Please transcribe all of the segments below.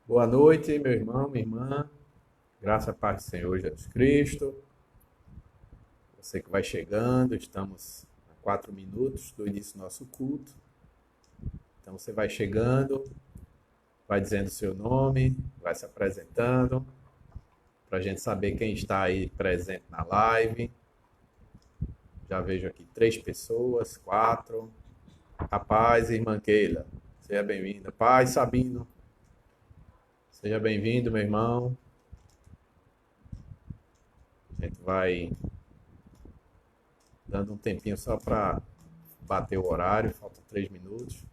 Boa noite, meu irmão, minha irmã. Graça e paz do Senhor Jesus Cristo. Você que vai chegando, estamos a 4 minutos do início do nosso culto. Então você vai chegando, vai dizendo o seu nome, vai se apresentando, para a gente saber quem está aí presente na live. Já vejo aqui 3 pessoas, 4. A paz, irmã Keila, seja bem-vinda. Paz, Sabino, seja bem-vindo, meu irmão. A gente vai dando um tempinho só para bater o horário, faltam 3 minutos.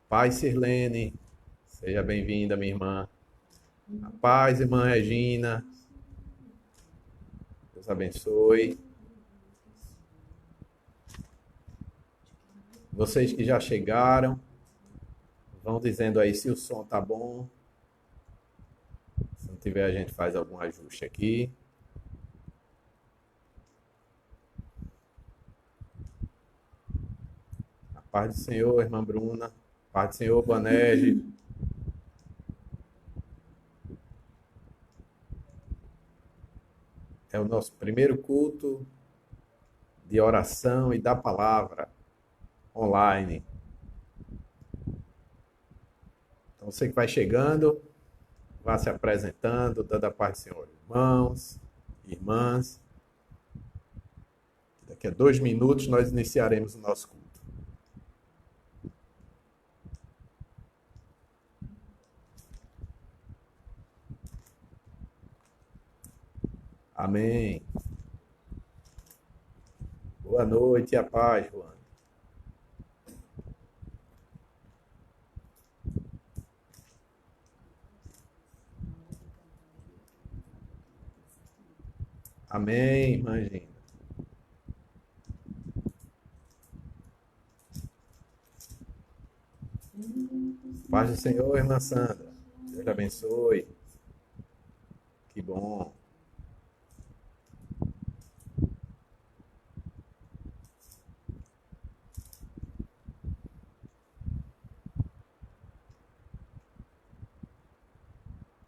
Paz, Sirlene, seja bem-vinda, minha irmã. A paz, irmã Regina. Deus abençoe. Vocês que já chegaram, vão dizendo aí se o som tá bom. Se não tiver, a gente faz algum ajuste aqui. A paz do Senhor, irmã Bruna. A paz do Senhor, Banege. É o nosso primeiro culto de oração e da palavra online. Então, você que vai chegando, vá se apresentando, dando a paz do Senhor, irmãos, irmãs. Daqui a 2 minutos nós iniciaremos o nosso culto. Amém. Boa noite e a paz, Joana. Amém, irmã Gina. Paz do Senhor, irmã Sandra. Deus te abençoe. Que bom.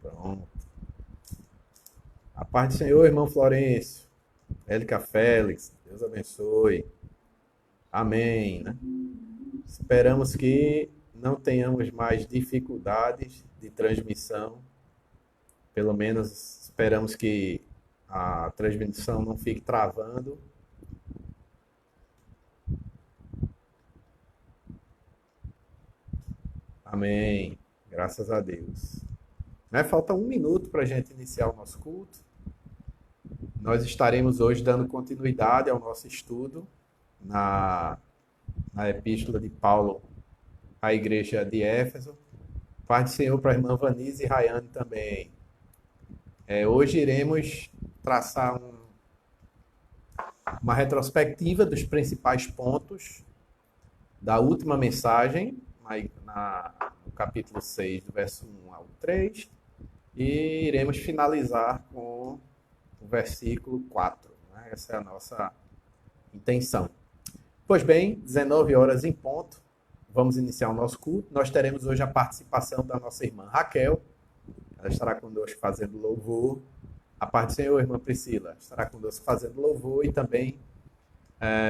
Pronto. A paz do Senhor, irmão Florencio. Élica Félix. Deus abençoe. Amém, né? Esperamos que não tenhamos mais dificuldades de transmissão. Pelo menos esperamos que a transmissão não fique travando. Amém. Graças a Deus. Falta 1 minuto para a gente iniciar o nosso culto. Nós estaremos hoje dando continuidade ao nosso estudo na epístola de Paulo à igreja de Éfeso. Paz do Senhor para a irmã Vanise e Rayane também. Hoje iremos traçar uma retrospectiva dos principais pontos da última mensagem, no capítulo 6, do verso 1 ao 3, e iremos finalizar com o versículo 4. Né? Essa é a nossa intenção. Pois bem, 19 horas em ponto, vamos iniciar o nosso culto. Nós teremos hoje a participação da nossa irmã Raquel. Ela estará conosco fazendo louvor. A paz do Senhor, irmã Priscila, estará conosco fazendo louvor e também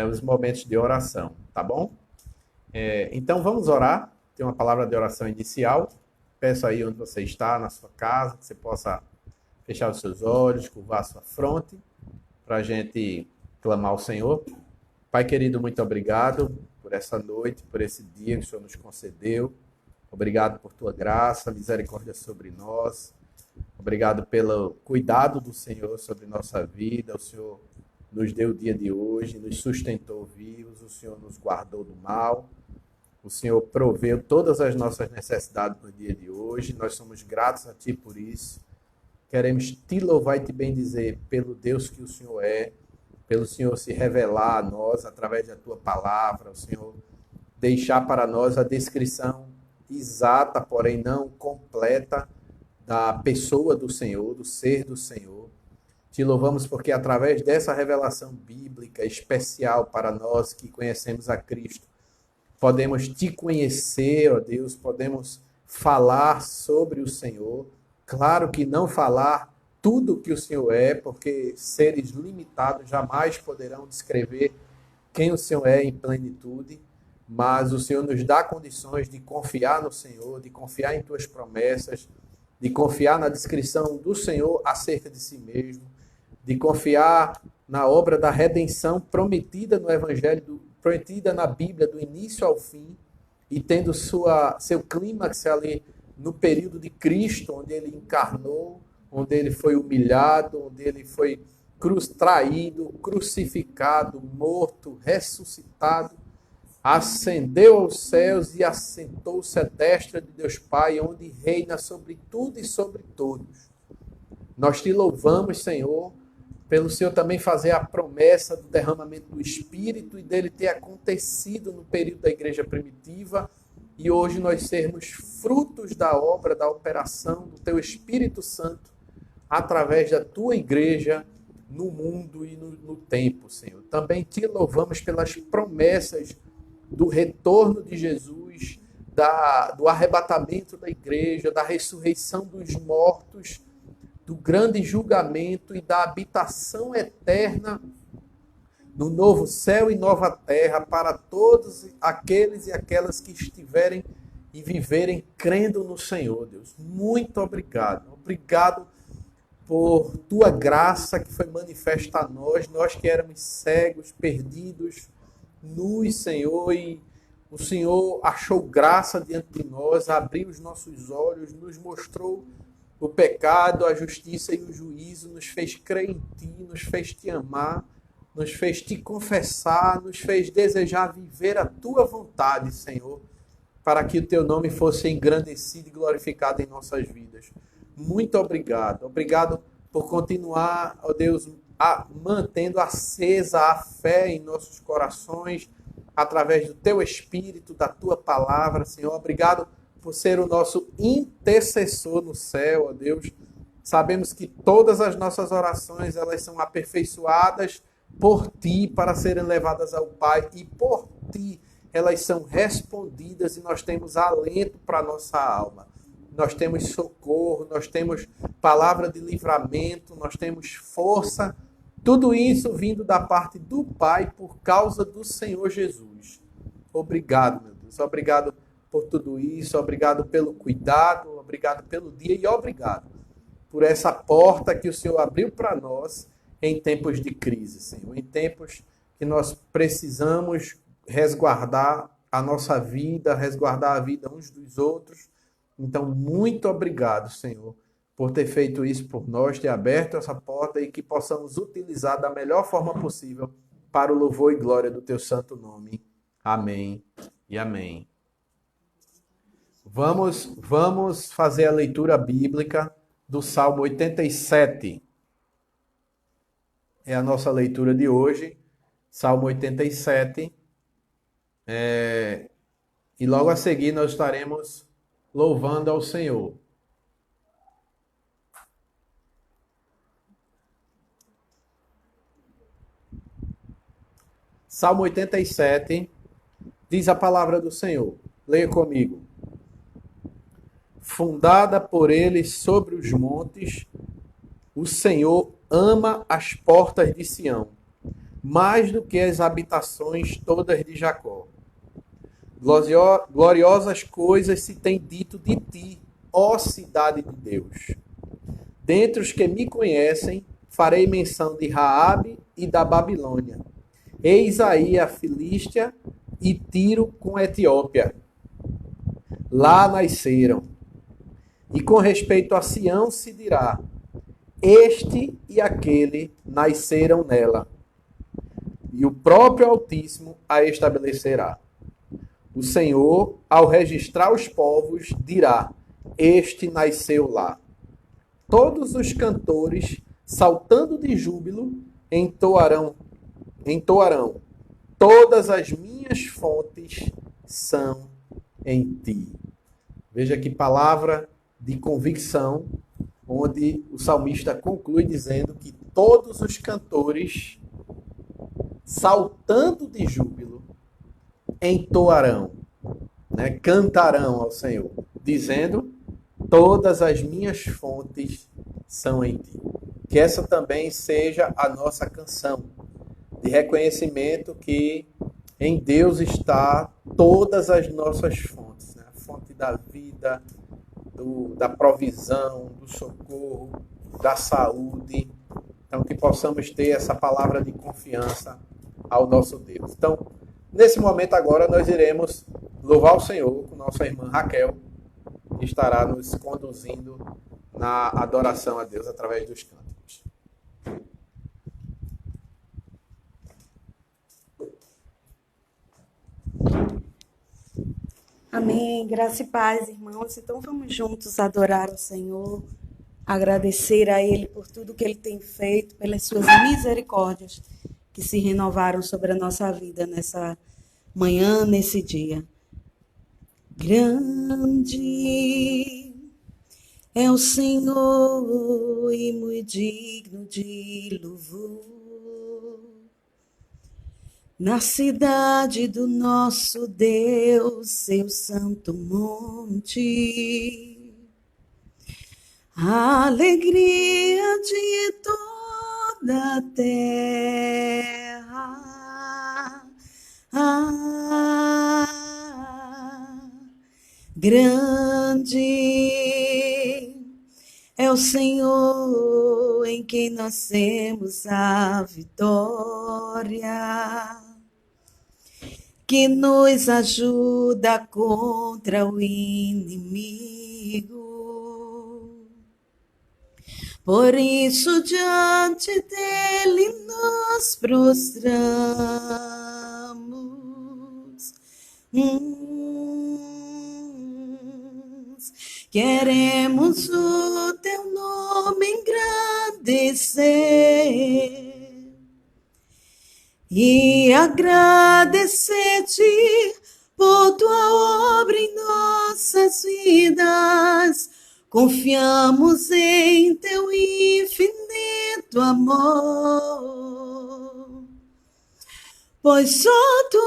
os momentos de oração, tá bom? Então vamos orar. Tem uma palavra de oração inicial. Peço aí onde você está, na sua casa, que você possa fechar os seus olhos, curvar a sua fronte, para a gente clamar ao Senhor. Pai querido, muito obrigado por essa noite, por esse dia que o Senhor nos concedeu. Obrigado por tua graça, misericórdia sobre nós. Obrigado pelo cuidado do Senhor sobre nossa vida. O Senhor nos deu o dia de hoje, nos sustentou vivos, o Senhor nos guardou do mal. O Senhor proveu todas as nossas necessidades no dia de hoje. Nós somos gratos a Ti por isso. Queremos Te louvar e Te bendizer pelo Deus que o Senhor é, pelo Senhor se revelar a nós através da tua palavra, o Senhor deixar para nós a descrição exata, porém não completa, da pessoa do Senhor, do ser do Senhor. Te louvamos porque através dessa revelação bíblica especial para nós que conhecemos a Cristo, podemos te conhecer, ó Deus, podemos falar sobre o Senhor. Claro que não falar tudo que o Senhor é, porque seres limitados jamais poderão descrever quem o Senhor é em plenitude, mas o Senhor nos dá condições de confiar no Senhor, de confiar em tuas promessas, de confiar na descrição do Senhor acerca de si mesmo, de confiar na obra da redenção prometida no Evangelho, prometida na Bíblia, do início ao fim, e tendo seu clímax ali no período de Cristo, onde ele encarnou, onde ele foi humilhado, onde ele foi traído, crucificado, morto, ressuscitado, ascendeu aos céus e assentou-se à destra de Deus Pai, onde reina sobre tudo e sobre todos. Nós te louvamos, Senhor, pelo Senhor também fazer a promessa do derramamento do Espírito e dele ter acontecido no período da igreja primitiva e hoje nós sermos frutos da obra, da operação do teu Espírito Santo através da tua igreja no mundo e no tempo, Senhor. Também te louvamos pelas promessas do retorno de Jesus, do arrebatamento da igreja, da ressurreição dos mortos, do grande julgamento e da habitação eterna no novo céu e nova terra para todos aqueles e aquelas que estiverem e viverem crendo no Senhor, Deus. Muito obrigado. Obrigado por tua graça que foi manifesta a nós que éramos cegos, perdidos, nus, Senhor, e o Senhor achou graça diante de nós, abriu os nossos olhos, nos mostrou o pecado, a justiça e o juízo, nos fez crer em Ti, nos fez Te amar, nos fez Te confessar, nos fez desejar viver a Tua vontade, Senhor, para que o Teu nome fosse engrandecido e glorificado em nossas vidas. Muito obrigado. Obrigado por continuar, ó Deus, mantendo acesa a fé em nossos corações, através do Teu Espírito, da Tua palavra, Senhor. Obrigado por ser o nosso intercessor no céu, ó Deus. Sabemos que todas as nossas orações, elas são aperfeiçoadas por Ti para serem levadas ao Pai e por Ti elas são respondidas e nós temos alento para a nossa alma. Nós temos socorro, nós temos palavra de livramento, nós temos força, tudo isso vindo da parte do Pai por causa do Senhor Jesus. Obrigado, meu Deus. Obrigado por tudo isso, obrigado pelo cuidado, obrigado pelo dia e obrigado por essa porta que o Senhor abriu para nós em tempos de crise, Senhor. Em tempos que nós precisamos resguardar a nossa vida, resguardar a vida uns dos outros. Então, muito obrigado, Senhor, por ter feito isso por nós, ter aberto essa porta e que possamos utilizar da melhor forma possível para o louvor e glória do Teu santo nome. Amém e amém. Vamos fazer a leitura bíblica do Salmo 87. É a nossa leitura de hoje, Salmo 87. E logo a seguir nós estaremos louvando ao Senhor. Salmo 87, diz a palavra do Senhor. Leia comigo. Fundada por ele sobre os montes, o Senhor ama as portas de Sião, mais do que as habitações todas de Jacó. Gloriosas coisas se tem dito de ti, ó cidade de Deus. Dentre os que me conhecem, farei menção de Raabe e da Babilônia. Eis aí a Filístia e Tiro com a Etiópia. Lá nasceram. E com respeito a Sião se dirá, este e aquele nasceram nela. E o próprio Altíssimo a estabelecerá. O Senhor, ao registrar os povos, dirá, este nasceu lá. Todos os cantores, saltando de júbilo, entoarão entoarão: todas as minhas fontes são em ti. Veja que palavra de convicção, onde o salmista conclui dizendo que todos os cantores, saltando de júbilo, entoarão, né, cantarão ao Senhor, dizendo: todas as minhas fontes são em ti. Que essa também seja a nossa canção de reconhecimento que em Deus está todas as nossas fontes, né? A fonte da vida, da provisão, do socorro, da saúde. Então, que possamos ter essa palavra de confiança ao nosso Deus. Então, nesse momento agora, nós iremos louvar o Senhor com nossa irmã Raquel, que estará nos conduzindo na adoração a Deus através dos cânticos. Amém. Graça e paz, irmãos. Então vamos juntos adorar o Senhor, agradecer a Ele por tudo que Ele tem feito, pelas suas misericórdias que se renovaram sobre a nossa vida nessa manhã, nesse dia. Grande é o Senhor e muito digno de louvor. Na cidade do nosso Deus, seu santo monte, a alegria de toda a terra. Grande é o Senhor em quem nós temos a vitória, que nos ajuda contra o inimigo. Por isso, diante dele nos prostramos. Queremos o teu nome engrandecer e agradecer-te por tua obra em nossas vidas. Confiamos em teu infinito amor, pois só tu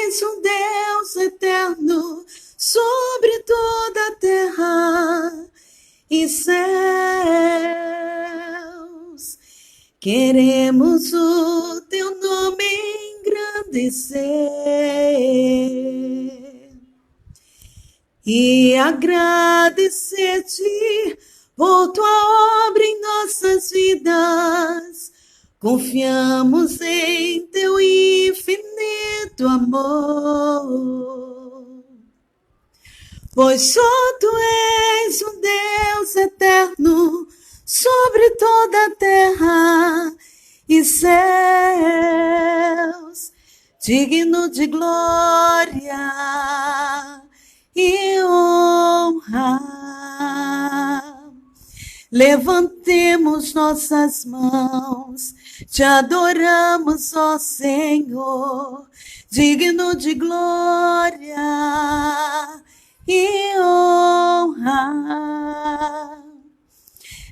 és um Deus eterno sobre toda a terra e céus. Queremos o teu nome engrandecer e agradecer-te por tua obra em nossas vidas. Confiamos em teu infinito amor, pois só tu és um Deus eterno sobre toda a terra e céus, digno de glória e honra. Levantemos nossas mãos, te adoramos, ó Senhor, digno de glória e honra.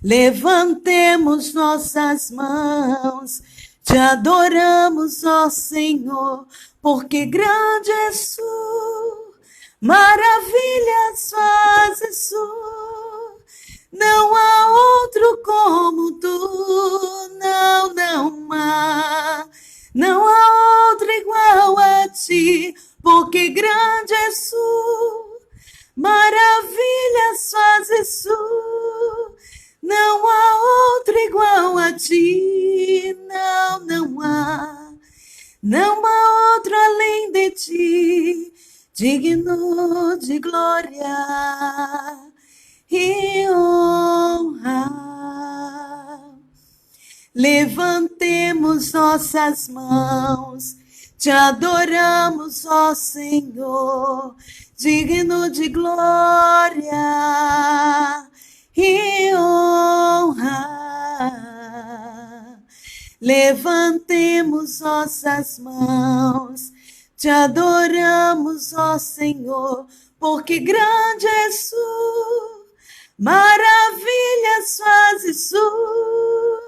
Levantemos nossas mãos, te adoramos, ó Senhor, porque grande és tu, maravilhas fazes tu, não há outro como tu, não há outro igual a ti, porque grande és tu, maravilhas fazes tu, não há outro igual a ti, não há outro além de ti, digno de glória e honra. Levantemos nossas mãos, te adoramos, ó Senhor, digno de glória e honra. levantemos nossas mãos, te adoramos, ó Senhor, porque grande és tu, maravilhas fazes tu,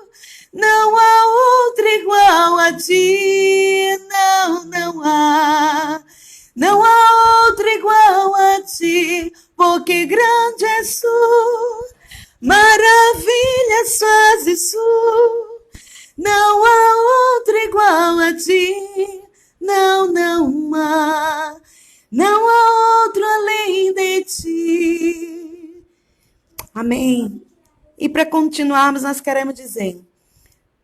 não há outro igual a ti, não há. Não há outro igual a ti, porque grande és tu, maravilhas fazes tu, não há outro igual a ti, não há, não há outro além de ti. Amém. E para continuarmos, nós queremos dizer: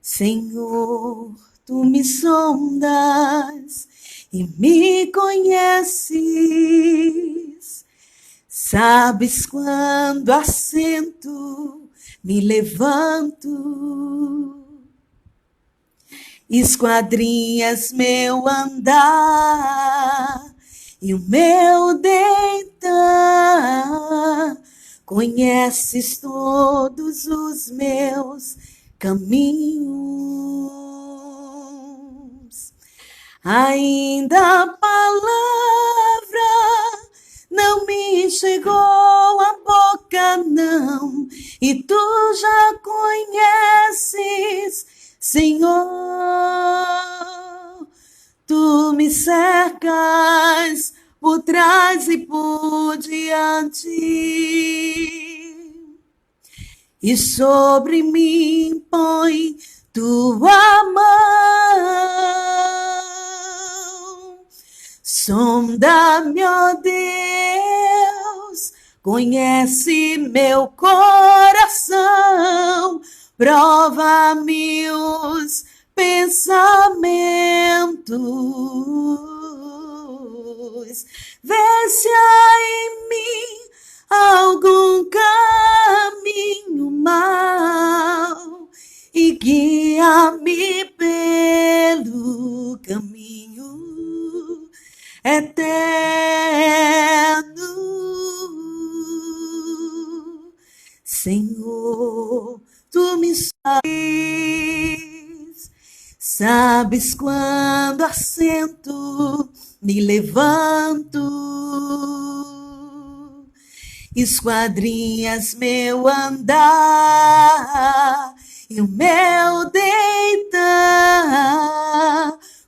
Senhor, tu me sondas e me conheces, sabes quando assento, me levanto, esquadrinhas meu andar e o meu deitar, conheces todos os meus caminhos. Ainda a palavra não me chegou à boca, não, e tu já conheces, Senhor. Tu me cercas por trás e por diante, e sobre mim põe tua mão. Sonda-me, ó Deus, conhece meu coração, prova-me os pensamentos, vê se há em mim algum caminho mau e guia-me pelo caminho eterno. Senhor, tu me sabes quando assento, me levanto, esquadrinhas meu andar e o meu deitar,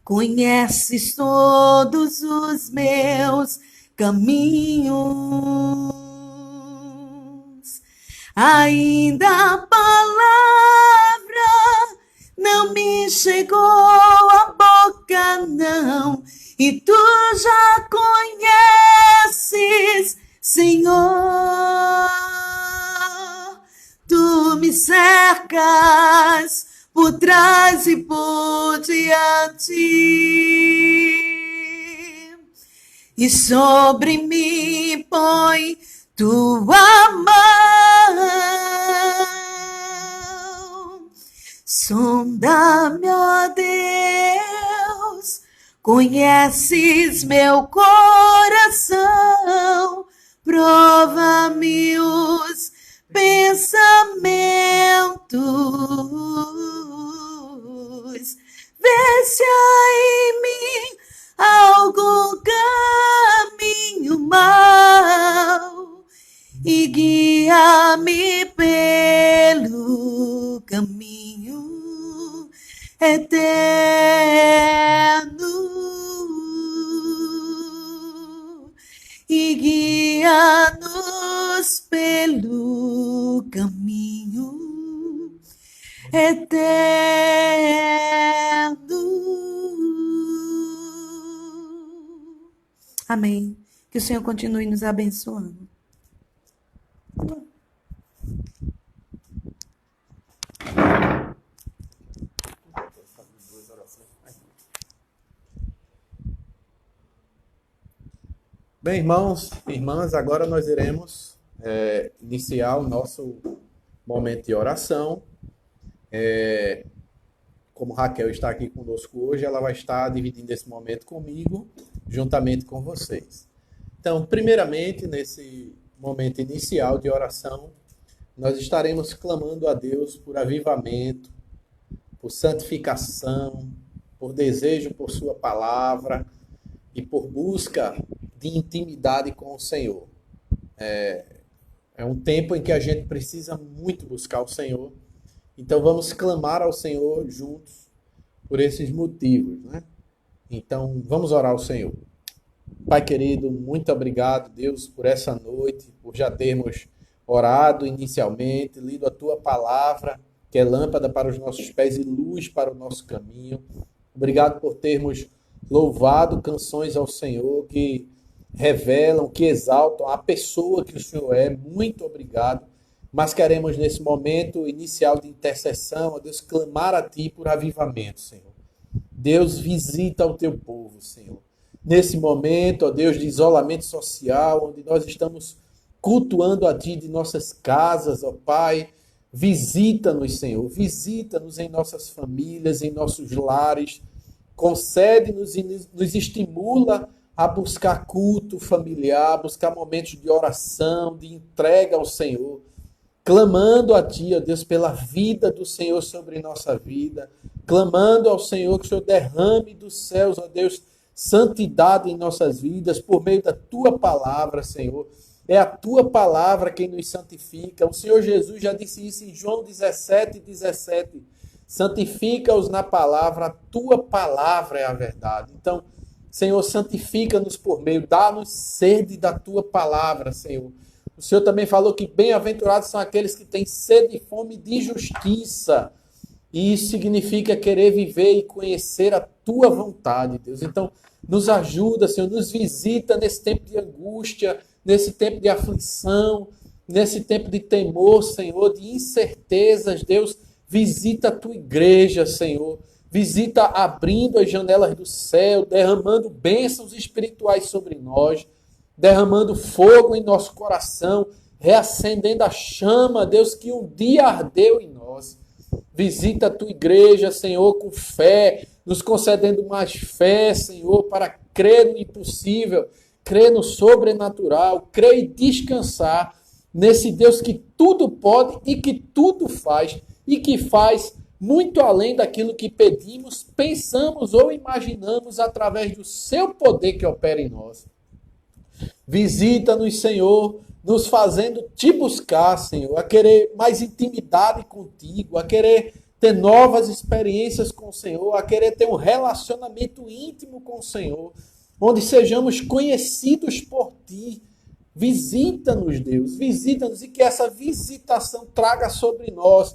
conheces todos os meus caminhos. Ainda a palavra não me chegou à boca, não, e tu já conheces, Senhor. Tu me cercas por trás e por diante, e sobre mim põe tua mão. Sonda-me, ó Deus, conheces meu coração, prova-me os pensamentos, vê se há em mim algum caminho mau e guia-me pelo caminho eterno, e guia-nos pelo caminho eterno. Amém. Que o Senhor continue nos abençoando. Bem, irmãos e irmãs, agora nós iremos iniciar o nosso momento de oração. Como Raquel está aqui conosco hoje, ela vai estar dividindo esse momento comigo, juntamente com vocês. Então, primeiramente, nesse momento inicial de oração, nós estaremos clamando a Deus por avivamento, por santificação, por desejo por sua palavra e por busca de intimidade com o Senhor. É um tempo em que a gente precisa muito buscar o Senhor. Então vamos clamar ao Senhor juntos por esses motivos, né? Então vamos orar ao Senhor. Pai querido, muito obrigado, Deus, por essa noite, por já termos orado inicialmente, lido a Tua palavra, que é lâmpada para os nossos pés e luz para o nosso caminho. Obrigado por termos louvado canções ao Senhor que revelam, que exaltam a pessoa que o Senhor é. Muito obrigado. Mas queremos, nesse momento inicial de intercessão, ó Deus, clamar a Ti por avivamento, Senhor. Deus, visita o Teu povo, Senhor. Nesse momento, ó Deus, de isolamento social, onde nós estamos cultuando a Ti de nossas casas, ó Pai, visita-nos, Senhor, visita-nos em nossas famílias, em nossos lares, concede-nos e nos estimula a buscar culto familiar, buscar momentos de oração, de entrega ao Senhor, clamando a Ti, ó Deus, pela vida do Senhor sobre nossa vida, clamando ao Senhor que o Senhor derrame dos céus, ó Deus, santidade em nossas vidas, por meio da Tua palavra, Senhor. É a Tua palavra quem nos santifica. O Senhor Jesus já disse isso em João 17:17. Santifica-os na palavra, a Tua palavra é a verdade. Então, Senhor, santifica-nos por meio, dá-nos sede da Tua palavra, Senhor. O Senhor também falou que bem-aventurados são aqueles que têm sede e fome de justiça. E isso significa querer viver e conhecer a Tua vontade, Deus. Então, nos ajuda, Senhor, nos visita nesse tempo de angústia, nesse tempo de aflição, nesse tempo de temor, Senhor, de incertezas, Deus. Visita a Tua igreja, Senhor. Visita abrindo as janelas do céu, derramando bênçãos espirituais sobre nós, derramando fogo em nosso coração, reacendendo a chama, Deus, que um dia ardeu em nós. Visita a Tua igreja, Senhor, com fé, nos concedendo mais fé, Senhor, para crer no impossível, crer no sobrenatural, crer e descansar nesse Deus que tudo pode e que tudo faz, e que faz muito além daquilo que pedimos, pensamos ou imaginamos através do Seu poder que opera em nós. Visita-nos, Senhor, nos fazendo Te buscar, Senhor, a querer mais intimidade contigo, a querer ter novas experiências com o Senhor, a querer ter um relacionamento íntimo com o Senhor, onde sejamos conhecidos por Ti. Visita-nos, Deus, visita-nos, e que essa visitação traga sobre nós,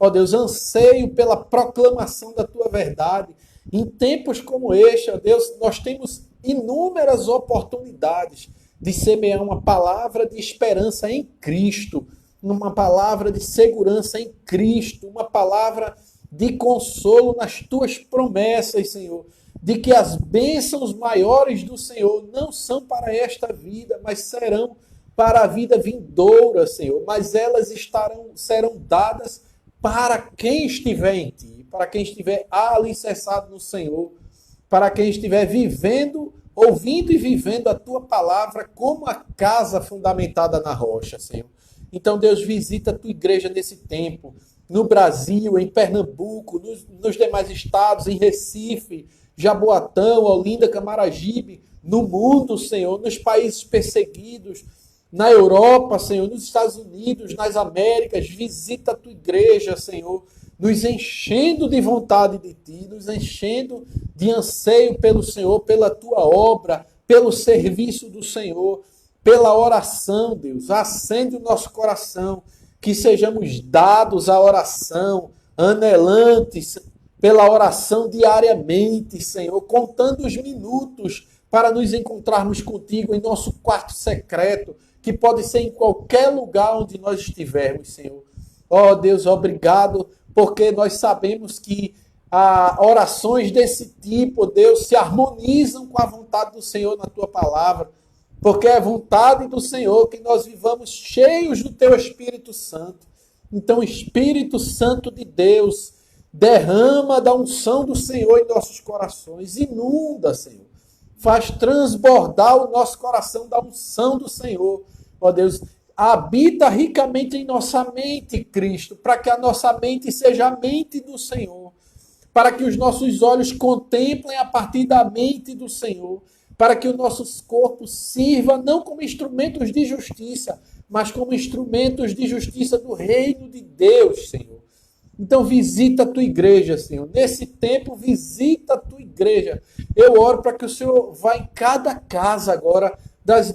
ó Deus, anseio pela proclamação da Tua verdade. Em tempos como este, ó Deus, nós temos inúmeras oportunidades de semear uma palavra de esperança em Cristo, uma palavra de segurança em Cristo, uma palavra de consolo nas Tuas promessas, Senhor, de que as bênçãos maiores do Senhor não são para esta vida, mas serão para a vida vindoura, Senhor, mas elas serão dadas para quem estiver em Ti, para quem estiver alicerçado no Senhor, para quem estiver vivendo, ouvindo e vivendo a Tua palavra como a casa fundamentada na rocha, Senhor. Então, Deus, visita a Tua igreja nesse tempo, no Brasil, em Pernambuco, nos demais estados, em Recife, Jaboatão, Olinda, Camaragibe, no mundo, Senhor, nos países perseguidos, na Europa, Senhor, nos Estados Unidos, nas Américas. Visita a Tua igreja, Senhor, nos enchendo de vontade de Ti, nos enchendo de anseio pelo Senhor, pela Tua obra, pelo serviço do Senhor, pela oração, Deus. Acende o nosso coração, que sejamos dados à oração, anelantes pela oração diariamente, Senhor, contando os minutos para nos encontrarmos contigo em nosso quarto secreto, que pode ser em qualquer lugar onde nós estivermos, Senhor. Ó Deus, obrigado, porque nós sabemos que orações desse tipo, Deus, se harmonizam com a vontade do Senhor na Tua palavra, porque é vontade do Senhor que nós vivamos cheios do Teu Espírito Santo. Então, Espírito Santo de Deus, derrama da unção do Senhor em nossos corações, inunda, Senhor, faz transbordar o nosso coração da unção do Senhor. Ó Deus, habita ricamente em nossa mente, Cristo, para que a nossa mente seja a mente do Senhor, para que os nossos olhos contemplem a partir da mente do Senhor, para que os nossos corpos sirvam não como instrumentos de justiça, mas como instrumentos de justiça do reino de Deus, Senhor. Então visita a tua igreja, Senhor. Nesse tempo, visita a tua igreja. Eu oro para que o Senhor vá em cada casa agora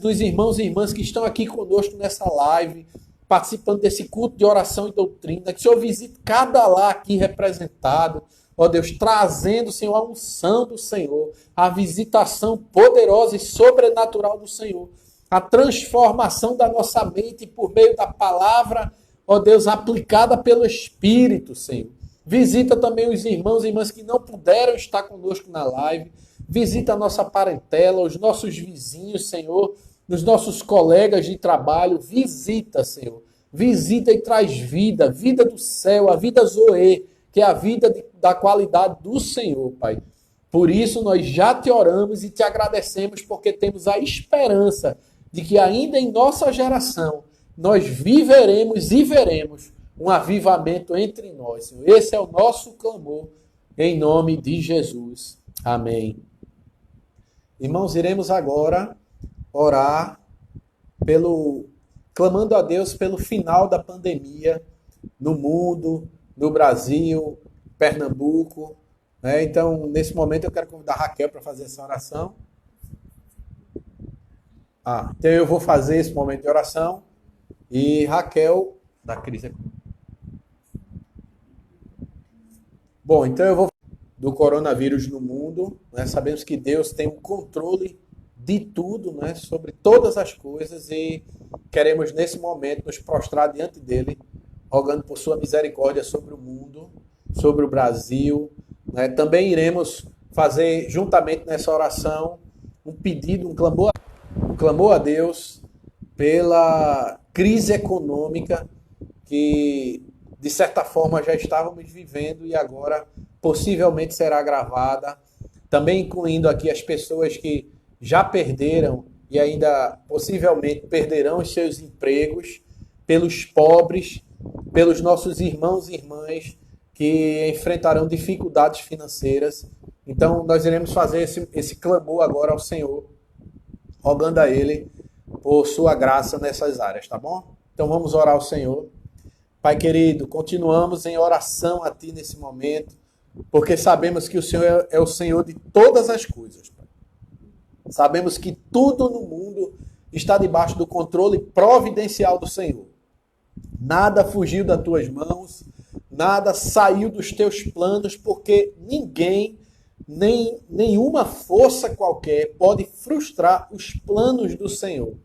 dos irmãos e irmãs que estão aqui conosco nessa live, participando desse culto de oração e doutrina. Que o Senhor visite cada lar aqui representado. Ó Deus, trazendo, Senhor, a unção do Senhor, a visitação poderosa e sobrenatural do Senhor, a transformação da nossa mente por meio da palavra, ó Deus, aplicada pelo Espírito, Senhor. Visita também os irmãos e irmãs que não puderam estar conosco na live. Visita a nossa parentela, os nossos vizinhos, Senhor, os nossos colegas de trabalho. Visita, Senhor. Visita e traz vida, vida do céu, a vida Zoe, que é a vida da qualidade do Senhor, Pai. Por isso nós já te oramos e te agradecemos, porque temos a esperança de que ainda em nossa geração nós viveremos e veremos um avivamento entre nós, Senhor. Esse é o nosso clamor, em nome de Jesus. Amém. Irmãos, iremos agora orar clamando a Deus pelo final da pandemia no mundo, no Brasil, Pernambuco, né? Então, nesse momento, eu quero convidar a Raquel para fazer essa oração. Então eu vou fazer esse momento de oração e Raquel, da crise. Bom, então eu vou do coronavírus no mundo, né? Sabemos que Deus tem o controle de tudo, né? Sobre todas as coisas, e queremos nesse momento nos prostrar diante dele, rogando por sua misericórdia sobre o mundo, sobre o Brasil, né? Também iremos fazer, juntamente nessa oração, um pedido, um clamor a Deus pela crise econômica que, de certa forma, já estávamos vivendo e agora possivelmente será agravada. Também incluindo aqui as pessoas que já perderam e ainda possivelmente perderão os seus empregos, pelos pobres, pelos nossos irmãos e irmãs que enfrentarão dificuldades financeiras. Então, nós iremos fazer esse clamor agora ao Senhor, rogando a Ele por sua graça nessas áreas, tá bom? Então, vamos orar ao Senhor. Pai querido, continuamos em oração a Ti nesse momento, porque sabemos que o Senhor é o Senhor de todas as coisas, Pai. Sabemos que tudo no mundo está debaixo do controle providencial do Senhor. Nada fugiu das tuas mãos, nada saiu dos teus planos, porque ninguém, nenhuma força qualquer pode frustrar os planos do Senhor.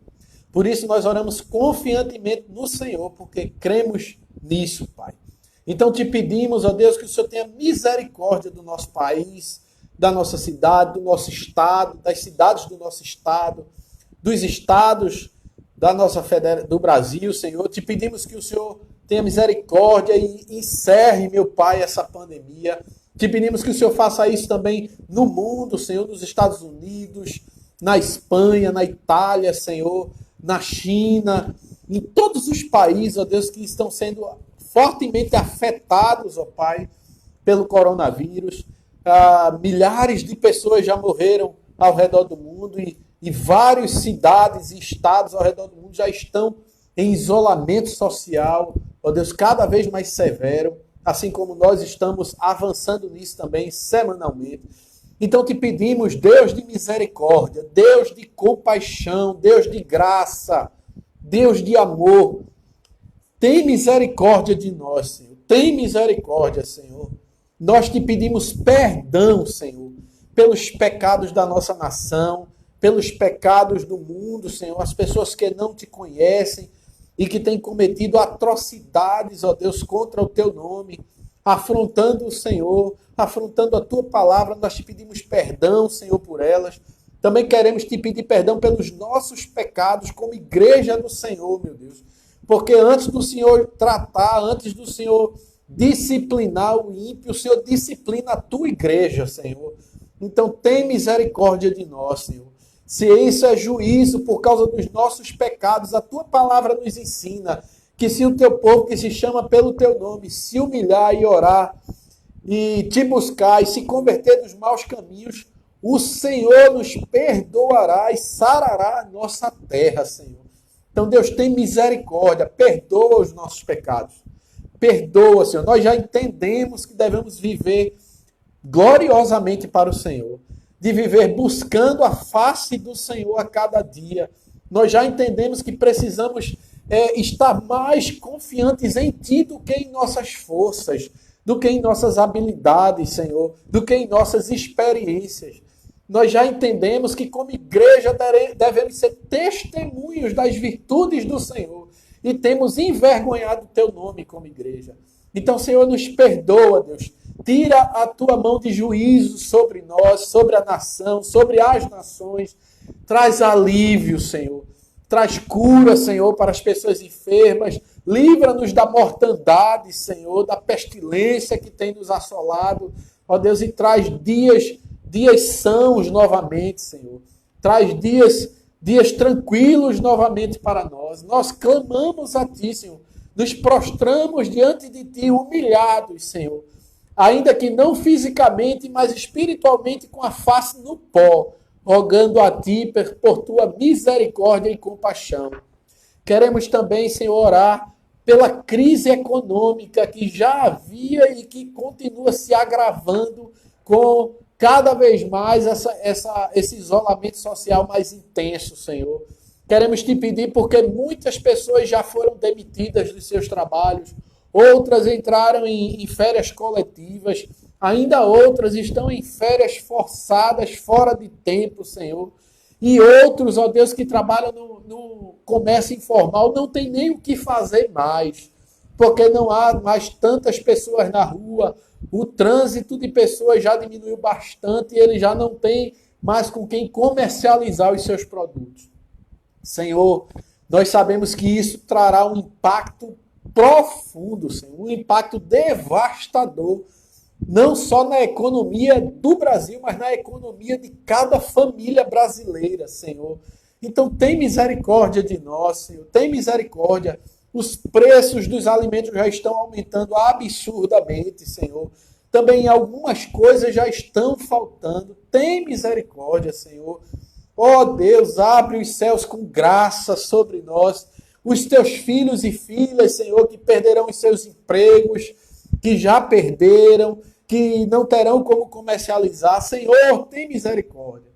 Por isso nós oramos confiantemente no Senhor, porque cremos nisso, Pai. Então te pedimos, ó Deus, que o Senhor tenha misericórdia do nosso país, da nossa cidade, do nosso estado, das cidades do nosso estado, dos estados do Brasil, Senhor. Te pedimos que o Senhor tenha misericórdia e encerre, meu Pai, essa pandemia. Te pedimos que o Senhor faça isso também no mundo, Senhor, nos Estados Unidos, na Espanha, na Itália, Senhor, na China, em todos os países, ó Deus, que estão sendo fortemente afetados, ó Pai, pelo coronavírus. Milhares de pessoas já morreram ao redor do mundo e várias cidades e estados ao redor do mundo já estão em isolamento social, ó Deus, cada vez mais severo, assim como nós estamos avançando nisso também semanalmente. Então te pedimos, Deus de misericórdia, Deus de compaixão, Deus de graça, Deus de amor, tem misericórdia de nós, Senhor. Tem misericórdia, Senhor. Nós te pedimos perdão, Senhor, pelos pecados da nossa nação, pelos pecados do mundo, Senhor, as pessoas que não te conhecem e que têm cometido atrocidades, ó Deus, contra o teu nome, afrontando o Senhor, afrontando a tua palavra. Nós te pedimos perdão, Senhor, por elas. Também queremos te pedir perdão pelos nossos pecados como igreja do Senhor, meu Deus. Porque antes do Senhor tratar, antes do Senhor disciplinar o ímpio, o Senhor disciplina a tua igreja, Senhor. Então tem misericórdia de nós, Senhor. Se isso é juízo por causa dos nossos pecados, a tua palavra nos ensina que se o teu povo que se chama pelo teu nome se humilhar e orar e te buscar e se converter dos maus caminhos, o Senhor nos perdoará e sarará a nossa terra, Senhor. Então, Deus, tem misericórdia, perdoa os nossos pecados. Perdoa, Senhor. Nós já entendemos que devemos viver gloriosamente para o Senhor, de viver buscando a face do Senhor a cada dia. Nós já entendemos que precisamos estar mais confiantes em Ti do que em nossas forças, do que em nossas habilidades, Senhor, do que em nossas experiências. Nós já entendemos que como igreja devemos ser testemunhos das virtudes do Senhor e temos envergonhado o Teu nome como igreja. Então, Senhor, nos perdoa, Deus. Tira a Tua mão de juízo sobre nós, sobre a nação, sobre as nações. Traz alívio, Senhor. Traz cura, Senhor, para as pessoas enfermas. Livra-nos da mortandade, Senhor, da pestilência que tem nos assolado. Ó Deus, e traz dias sãos novamente, Senhor. Traz dias tranquilos novamente para nós. Nós clamamos a Ti, Senhor. Nos prostramos diante de Ti, humilhados, Senhor. Ainda que não fisicamente, mas espiritualmente com a face no pó, rogando a Ti por Tua misericórdia e compaixão. Queremos também, Senhor, orar pela crise econômica que já havia e que continua se agravando com cada vez mais esse isolamento social mais intenso, Senhor. Queremos Te pedir porque muitas pessoas já foram demitidas dos seus trabalhos, outras entraram em férias coletivas, ainda outras estão em férias forçadas, fora de tempo, Senhor. E outros, ó Deus, que trabalham no comércio informal, não tem nem o que fazer mais, porque não há mais tantas pessoas na rua, o trânsito de pessoas já diminuiu bastante e ele já não tem mais com quem comercializar os seus produtos. Senhor, nós sabemos que isso trará um impacto profundo, Senhor, um impacto devastador, não só na economia do Brasil, mas na economia de cada família brasileira, Senhor. Então, tem misericórdia de nós, Senhor, tem misericórdia. Os preços dos alimentos já estão aumentando absurdamente, Senhor. Também algumas coisas já estão faltando. Tem misericórdia, Senhor. Ó Deus, abre os céus com graça sobre nós. Os teus filhos e filhas, Senhor, que perderão os seus empregos, que já perderam, que não terão como comercializar. Senhor, tem misericórdia.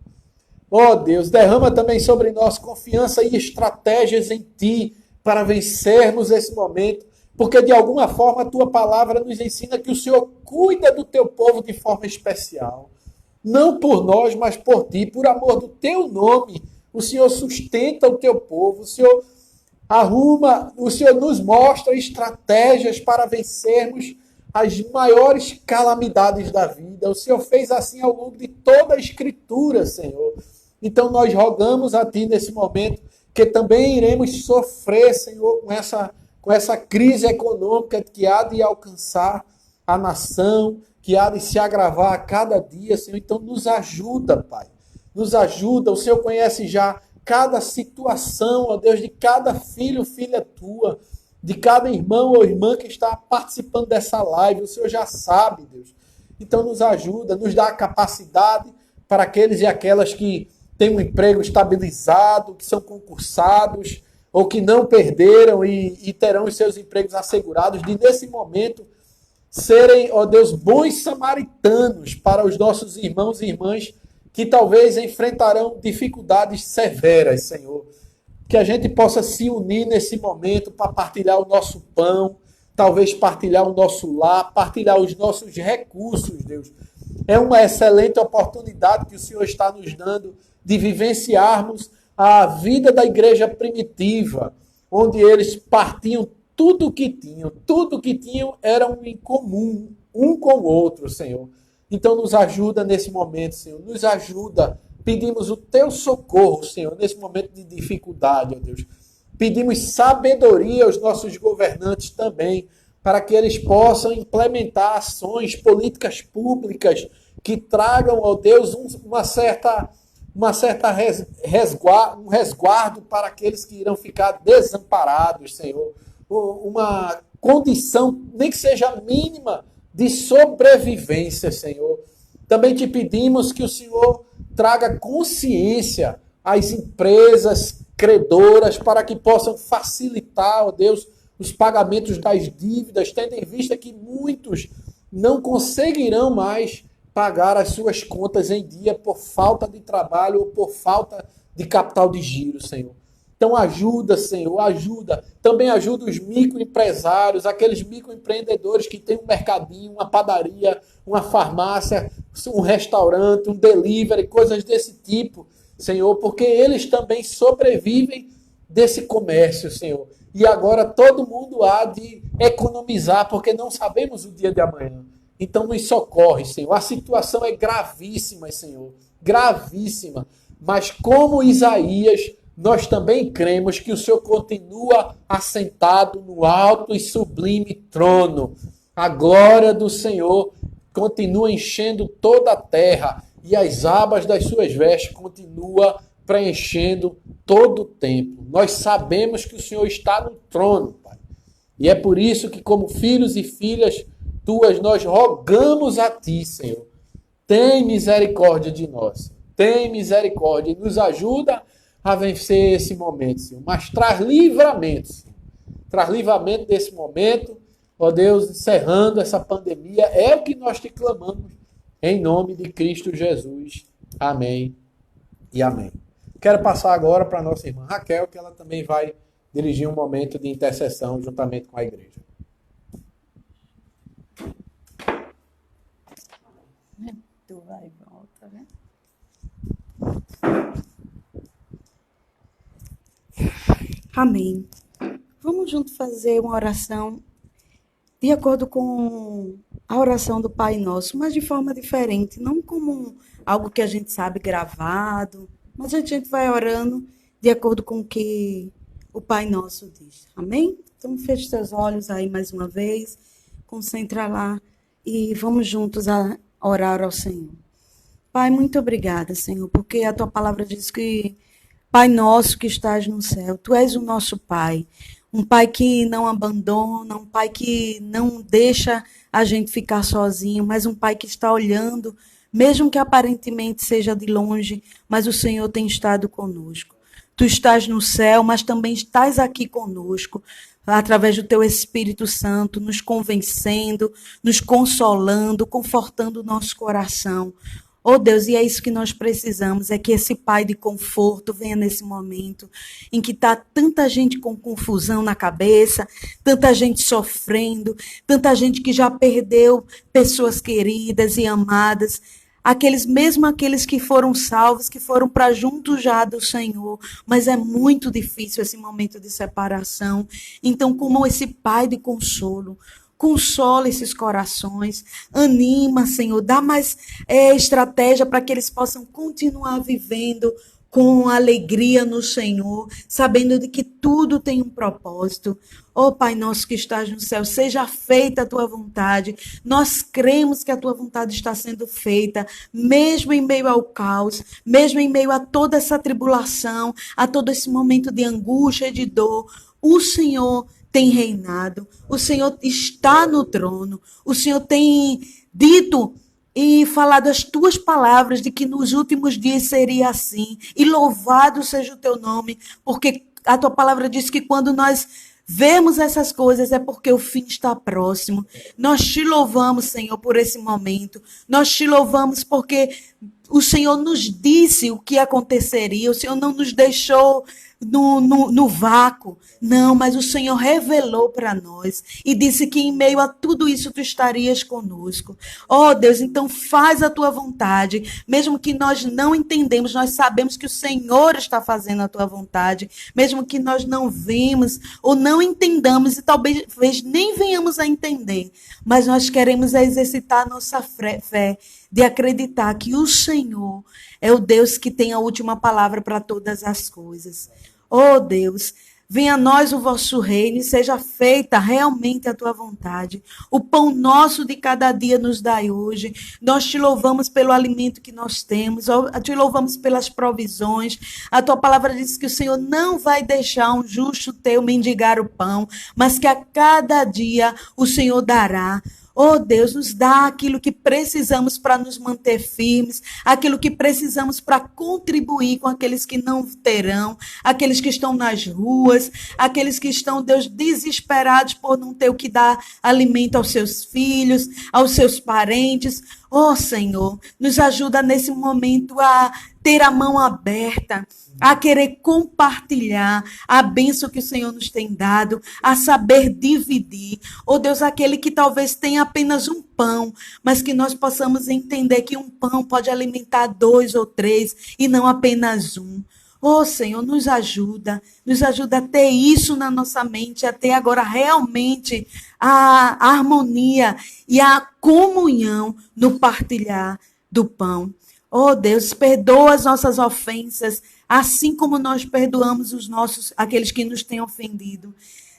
Ó Deus, derrama também sobre nós confiança e estratégias em Ti para vencermos esse momento, porque de alguma forma a Tua palavra nos ensina que o Senhor cuida do Teu povo de forma especial. Não por nós, mas por Ti, por amor do Teu nome. O Senhor sustenta o Teu povo, o Senhor nos mostra estratégias para vencermos as maiores calamidades da vida. O Senhor fez assim ao longo de toda a Escritura, Senhor. Então nós rogamos a Ti nesse momento que também iremos sofrer, Senhor, com essa crise econômica que há de alcançar a nação, que há de se agravar a cada dia, Senhor. Então nos ajuda, Pai. Nos ajuda. O Senhor conhece já cada situação, ó Deus, de cada filho, filha Tua, de cada irmão ou irmã que está participando dessa live. O Senhor já sabe, Deus. Então nos ajuda, nos dá a capacidade para aqueles e aquelas que têm um emprego estabilizado, que são concursados, ou que não perderam e terão os seus empregos assegurados, de nesse momento serem, ó Deus, bons samaritanos para os nossos irmãos e irmãs que talvez enfrentarão dificuldades severas, Senhor. Que a gente possa se unir nesse momento para partilhar o nosso pão, talvez partilhar o nosso lar, partilhar os nossos recursos, Deus. É uma excelente oportunidade que o Senhor está nos dando de vivenciarmos a vida da igreja primitiva, onde eles partiam tudo o que tinham eram em comum, um com o outro, Senhor. Então nos ajuda nesse momento, Senhor, nos ajuda. Pedimos o Teu socorro, Senhor, nesse momento de dificuldade, ó Deus. Pedimos sabedoria aos nossos governantes também, para que eles possam implementar ações, políticas públicas que tragam, ó Deus, um resguardo para aqueles que irão ficar desamparados, Senhor. Uma condição, nem que seja mínima, de sobrevivência, Senhor. Também te pedimos que o Senhor traga consciência às empresas credoras para que possam facilitar, ó Deus, os pagamentos das dívidas, tendo em vista que muitos não conseguirão mais pagar as suas contas em dia por falta de trabalho ou por falta de capital de giro, Senhor. Então ajuda, Senhor, ajuda. Também ajuda os microempresários, aqueles microempreendedores que têm um mercadinho, uma padaria, uma farmácia, um restaurante, um delivery, coisas desse tipo, Senhor, porque eles também sobrevivem desse comércio, Senhor. E agora todo mundo há de economizar, porque não sabemos o dia de amanhã. Então nos socorre, Senhor. A situação é gravíssima, Senhor. Gravíssima. Mas como Isaías, nós também cremos que o Senhor continua assentado no alto e sublime trono. A glória do Senhor continua enchendo toda a terra e as abas das suas vestes continuam preenchendo todo o templo. Nós sabemos que o Senhor está no trono, Pai. E é por isso que, como filhos e filhas tuas, nós rogamos a Ti, Senhor. Tem misericórdia de nós. Tem misericórdia e nos ajuda a vencer esse momento, Senhor. Mas traz livramento, Senhor. Traz livramento desse momento, ó Deus, encerrando essa pandemia. É o que nós te clamamos, em nome de Cristo Jesus. Amém e amém. Quero passar agora para a nossa irmã Raquel, que ela também vai dirigir um momento de intercessão juntamente com a igreja. Tu vai e volta, né? Amém. Vamos juntos fazer uma oração de acordo com a oração do Pai Nosso, mas de forma diferente, não como algo que a gente sabe gravado, mas a gente vai orando de acordo com o que o Pai Nosso diz. Amém? Então feche seus olhos aí mais uma vez, concentra lá e vamos juntos a orar ao Senhor. Pai, muito obrigada, Senhor, porque a Tua palavra diz que Pai nosso que estás no céu, Tu és o nosso Pai, um Pai que não abandona, um Pai que não deixa a gente ficar sozinho, mas um Pai que está olhando, mesmo que aparentemente seja de longe, mas o Senhor tem estado conosco. Tu estás no céu, mas também estás aqui conosco, através do Teu Espírito Santo, nos convencendo, nos consolando, confortando o nosso coração. Oh Deus, e é isso que nós precisamos, é que esse Pai de conforto venha nesse momento em que está tanta gente com confusão na cabeça, tanta gente sofrendo, tanta gente que já perdeu pessoas queridas e amadas, mesmo aqueles que foram salvos, que foram para junto já do Senhor, mas é muito difícil esse momento de separação. Então, como esse Pai de consolo, consola esses corações, anima, Senhor, dá mais estratégia para que eles possam continuar vivendo com alegria no Senhor, sabendo de que tudo tem um propósito. Ó Pai nosso que estás no céu, seja feita a Tua vontade. Nós cremos que a Tua vontade está sendo feita, mesmo em meio ao caos, mesmo em meio a toda essa tribulação, a todo esse momento de angústia e de dor. O Senhor tem reinado, o Senhor está no trono, o Senhor tem dito e falado as Tuas palavras de que nos últimos dias seria assim, e louvado seja o Teu nome, porque a Tua palavra diz que quando nós vemos essas coisas é porque o fim está próximo. Nós Te louvamos, Senhor, por esse momento, nós Te louvamos porque o Senhor nos disse o que aconteceria, o Senhor não nos deixou no vácuo, não, mas o Senhor revelou para nós e disse que em meio a tudo isso Tu estarias conosco. Oh Deus, então faz a Tua vontade, mesmo que nós não entendemos, nós sabemos que o Senhor está fazendo a Tua vontade, mesmo que nós não vemos ou não entendamos e talvez nem venhamos a entender, mas nós queremos exercitar a nossa fé de acreditar que o Senhor é o Deus que tem a última palavra para todas as coisas. Oh Deus, venha a nós o vosso reino e seja feita realmente a Tua vontade. O pão nosso de cada dia nos dai hoje. Nós Te louvamos pelo alimento que nós temos, Te louvamos pelas provisões. A Tua palavra diz que o Senhor não vai deixar um justo Teu mendigar o pão, mas que a cada dia o Senhor dará. Oh Deus, nos dá aquilo que precisamos para nos manter firmes, aquilo que precisamos para contribuir com aqueles que não terão, aqueles que estão nas ruas, aqueles que estão, Deus, desesperados por não ter o que dar alimento aos seus filhos, aos seus parentes. Oh Senhor, nos ajuda nesse momento a ter a mão aberta, a querer compartilhar a bênção que o Senhor nos tem dado, a saber dividir. Oh Deus, aquele que talvez tenha apenas um pão, mas que nós possamos entender que um pão pode alimentar 2 ou 3 e não apenas um. Oh Senhor, nos ajuda a ter isso na nossa mente, a ter agora realmente a harmonia e a comunhão no partilhar do pão. Oh Deus, perdoa as nossas ofensas, assim como nós perdoamos aqueles que nos têm ofendido.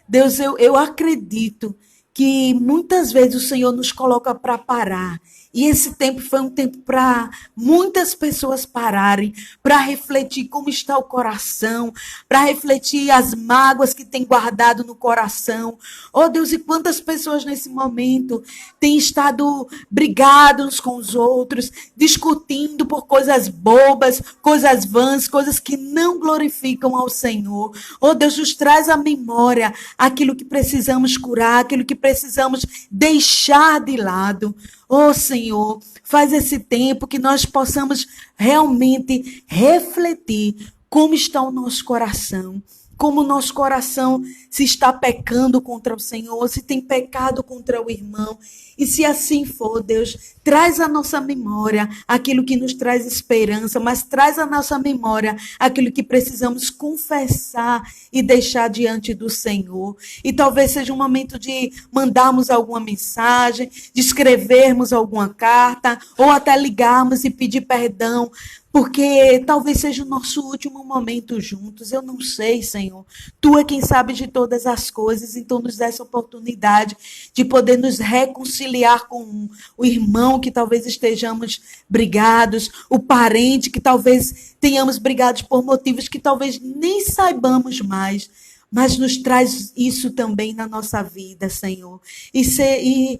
Deus, eu acredito que muitas vezes o Senhor nos coloca para parar. E esse tempo foi um tempo para muitas pessoas pararem, para refletir como está o coração, para refletir as mágoas que tem guardado no coração. Oh Deus, e quantas pessoas nesse momento têm estado brigados com os outros, discutindo por coisas bobas, coisas vãs, coisas que não glorificam ao Senhor. Oh Deus, nos traz à memória aquilo que precisamos curar, aquilo que precisamos deixar de lado. Oh Senhor, faz esse tempo que nós possamos realmente refletir como está o nosso coração, como o nosso coração se está pecando contra o Senhor, se tem pecado contra o irmão. E se assim for, Deus, traz à nossa memória aquilo que nos traz esperança, mas traz à nossa memória aquilo que precisamos confessar e deixar diante do Senhor. E talvez seja um momento de mandarmos alguma mensagem, de escrevermos alguma carta, ou até ligarmos e pedir perdão, porque talvez seja o nosso último momento juntos. Eu não sei, Senhor. Tu é quem sabe de todas as coisas, então nos dá essa oportunidade de poder nos reconciliar com o irmão que talvez estejamos brigados, o parente que talvez tenhamos brigados por motivos que talvez nem saibamos mais. Mas nos traz isso também na nossa vida, Senhor. E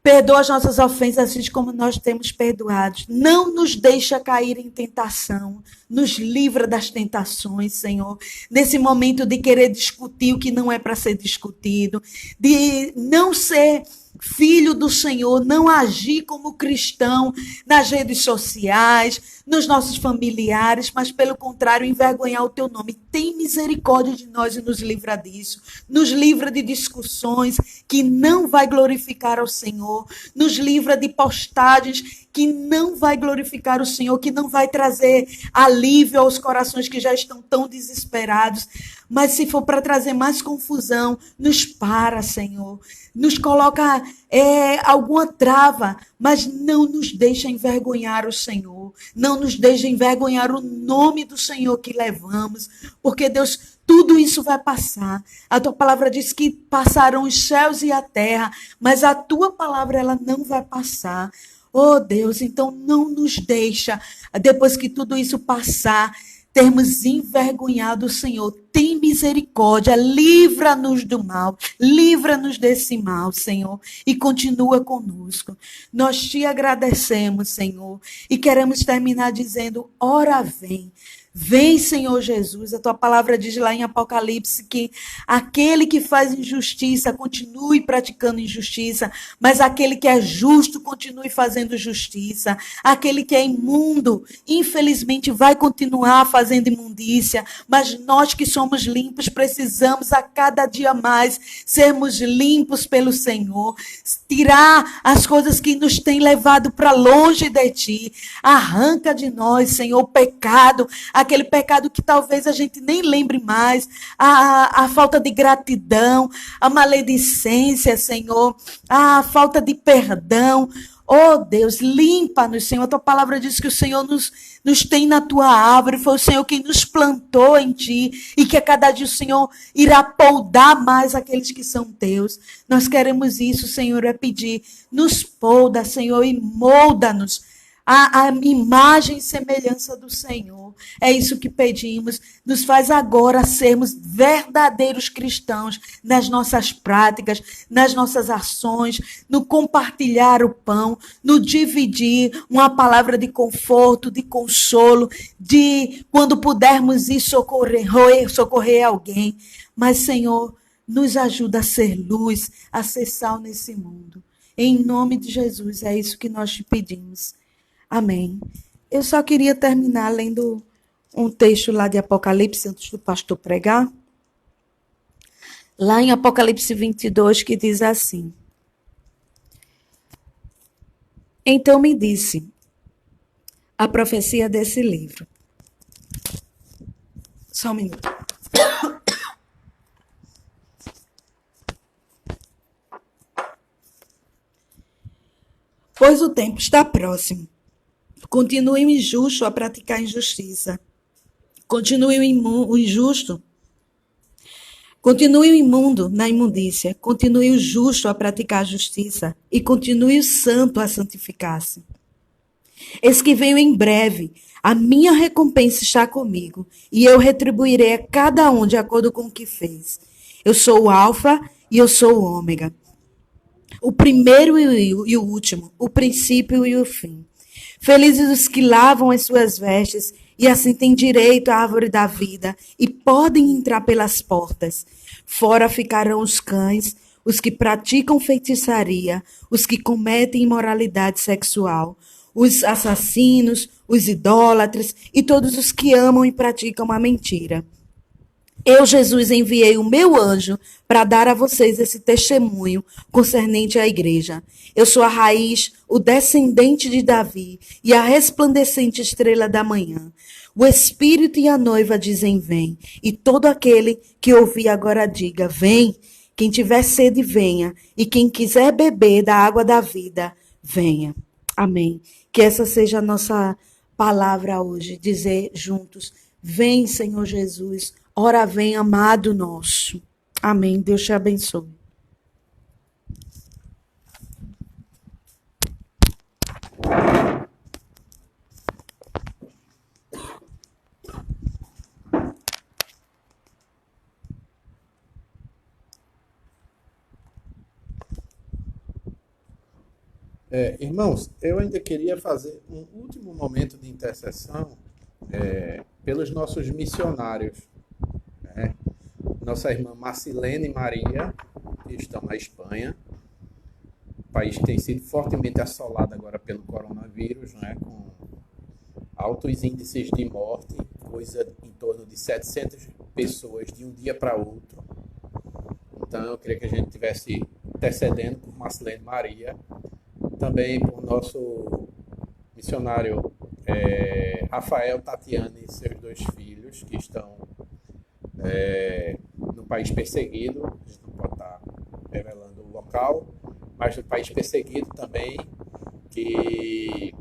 perdoa as nossas ofensas, assim como nós temos perdoados. Não nos deixa cair em tentação. Nos livra das tentações, Senhor. Nesse momento de querer discutir o que não é para ser discutido. De não ser filho do Senhor, não agir como cristão nas redes sociais, nos nossos familiares, mas pelo contrário, envergonhar o teu nome. Tem misericórdia de nós e nos livra disso. Nos livra de discussões que não vai glorificar ao Senhor. Nos livra de postagens que não vai glorificar o Senhor, que não vai trazer alívio aos corações que já estão tão desesperados. Mas se for para trazer mais confusão, nos para, Senhor. Nos coloca alguma trava, mas não nos deixa envergonhar o Senhor. Não nos deixa envergonhar o nome do Senhor que levamos. Porque, Deus, tudo isso vai passar. A tua palavra diz que passarão os céus e a terra, mas a tua palavra ela não vai passar. Oh, Deus, então não nos deixa, depois que tudo isso passar, termos envergonhado o Senhor. Tem misericórdia, livra-nos do mal, livra-nos desse mal, Senhor, e continua conosco. Nós te agradecemos, Senhor, e queremos terminar dizendo, ora vem. Vem, Senhor Jesus, a tua palavra diz lá em Apocalipse que aquele que faz injustiça continue praticando injustiça, mas aquele que é justo continue fazendo justiça. Aquele que é imundo, infelizmente, vai continuar fazendo imundícia, mas nós que somos limpos precisamos a cada dia mais sermos limpos pelo Senhor, tirar as coisas que nos têm levado para longe de ti. Arranca de nós, Senhor, o pecado, aquele pecado que talvez a gente nem lembre mais, a falta de gratidão, a maledicência, Senhor, a falta de perdão. Oh Deus, limpa-nos, Senhor. A tua palavra diz que o Senhor nos tem na tua árvore, foi o Senhor quem nos plantou em ti, e que a cada dia o Senhor irá poldar mais aqueles que são teus. Nós queremos isso, Senhor, é pedir, nos polda, Senhor, e molda-nos a imagem e semelhança do Senhor. É isso que pedimos. Nos faz agora sermos verdadeiros cristãos nas nossas práticas, nas nossas ações, no compartilhar o pão, no dividir uma palavra de conforto, de consolo, de quando pudermos ir socorrer alguém. Mas, Senhor, nos ajuda a ser luz, a ser sal nesse mundo. Em nome de Jesus, é isso que nós te pedimos. Amém. Eu só queria terminar lendo um texto lá de Apocalipse, antes do pastor pregar. Lá em Apocalipse 22, que diz assim: Então me disse a profecia desse livro. Só um minuto. Pois o tempo está próximo. Continue o injusto a praticar injustiça. Continue o injusto. Continue o imundo na imundícia. Continue o justo a praticar a justiça. E continue o santo a santificar-se. Eis que venho em breve. A minha recompensa está comigo. E eu retribuirei a cada um de acordo com o que fez. Eu sou o Alfa e eu sou o Ômega. O primeiro e o último, o princípio e o fim. Felizes os que lavam as suas vestes e assim têm direito à árvore da vida e podem entrar pelas portas. Fora ficarão os cães, os que praticam feitiçaria, os que cometem imoralidade sexual, os assassinos, os idólatras e todos os que amam e praticam a mentira. Eu, Jesus, enviei o meu anjo para dar a vocês esse testemunho concernente à igreja. Eu sou a raiz, o descendente de Davi e a resplandecente estrela da manhã. O Espírito e a noiva dizem vem, e todo aquele que ouvir agora diga vem. Quem tiver sede, venha, e quem quiser beber da água da vida, venha. Amém. Que essa seja a nossa palavra hoje, dizer juntos, vem, Senhor Jesus. Ora vem, amado nosso. Amém. Deus te abençoe. Irmãos, eu ainda queria fazer um último momento de intercessão pelos nossos missionários. Nossa irmã Marcilene e Maria, que estão na Espanha, país que tem sido fortemente assolado agora pelo coronavírus, com altos índices de morte, coisa em torno de 700 pessoas de um dia para outro. Então eu queria que a gente estivesse intercedendo por Marcilene e Maria, também por nosso missionário Rafael, Tatiana e seus 2 filhos, que estão no país perseguido. A gente não pode estar revelando o local, mas no país perseguido também, que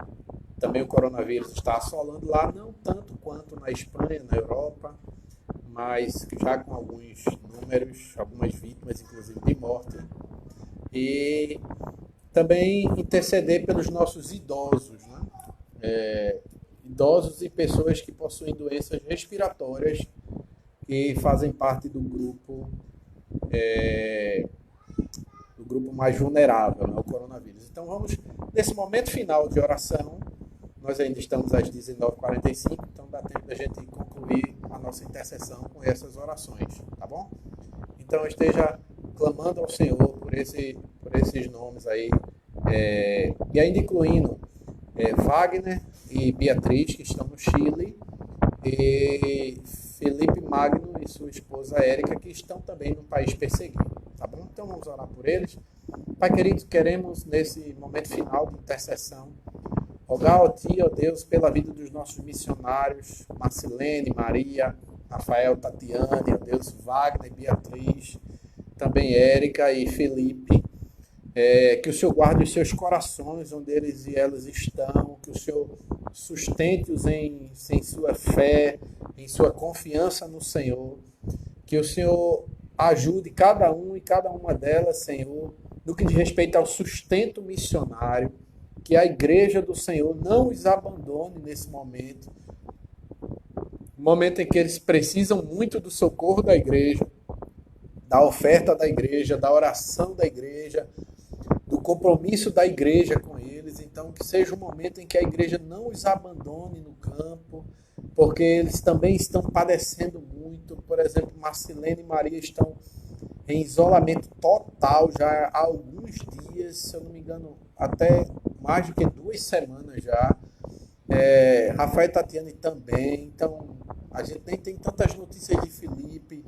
também o coronavírus está assolando lá, não tanto quanto na Espanha, na Europa, mas já com alguns números, algumas vítimas, inclusive de morte. E também interceder pelos nossos idosos, idosos e pessoas que possuem doenças respiratórias que fazem parte do grupo mais vulnerável, o coronavírus. Então vamos, nesse momento final de oração, nós ainda estamos às 19h45, então dá tempo da gente concluir a nossa intercessão com essas orações, tá bom? Então esteja clamando ao Senhor por esses nomes aí, e ainda incluindo Wagner e Beatriz, que estão no Chile, e Felipe Magno e sua esposa Érica, que estão também no país perseguido, tá bom? Então vamos orar por eles. Pai querido, queremos nesse momento final de intercessão rogar a Ti, ó Deus, pela vida dos nossos missionários, Marcilene, Maria, Rafael, Tatiane, ó Deus, Wagner, Beatriz, também Érica e Felipe, que o Senhor guarde os seus corações onde eles e elas estão, que o Senhor sustente-os em sua fé, em sua confiança no Senhor, que o Senhor ajude cada um e cada uma delas, Senhor, no que diz respeito ao sustento missionário, que a igreja do Senhor não os abandone nesse momento. Momento em que eles precisam muito do socorro da igreja, da oferta da igreja, da oração da igreja, do compromisso da igreja com eles. Então, que seja um momento em que a igreja não os abandone no campo, porque eles também estão padecendo muito. Por exemplo, Marcilene e Maria estão em isolamento total já há alguns dias, se eu não me engano, até mais do que 2 semanas já. Rafael e Tatiane também. Então, a gente nem tem tantas notícias de Felipe.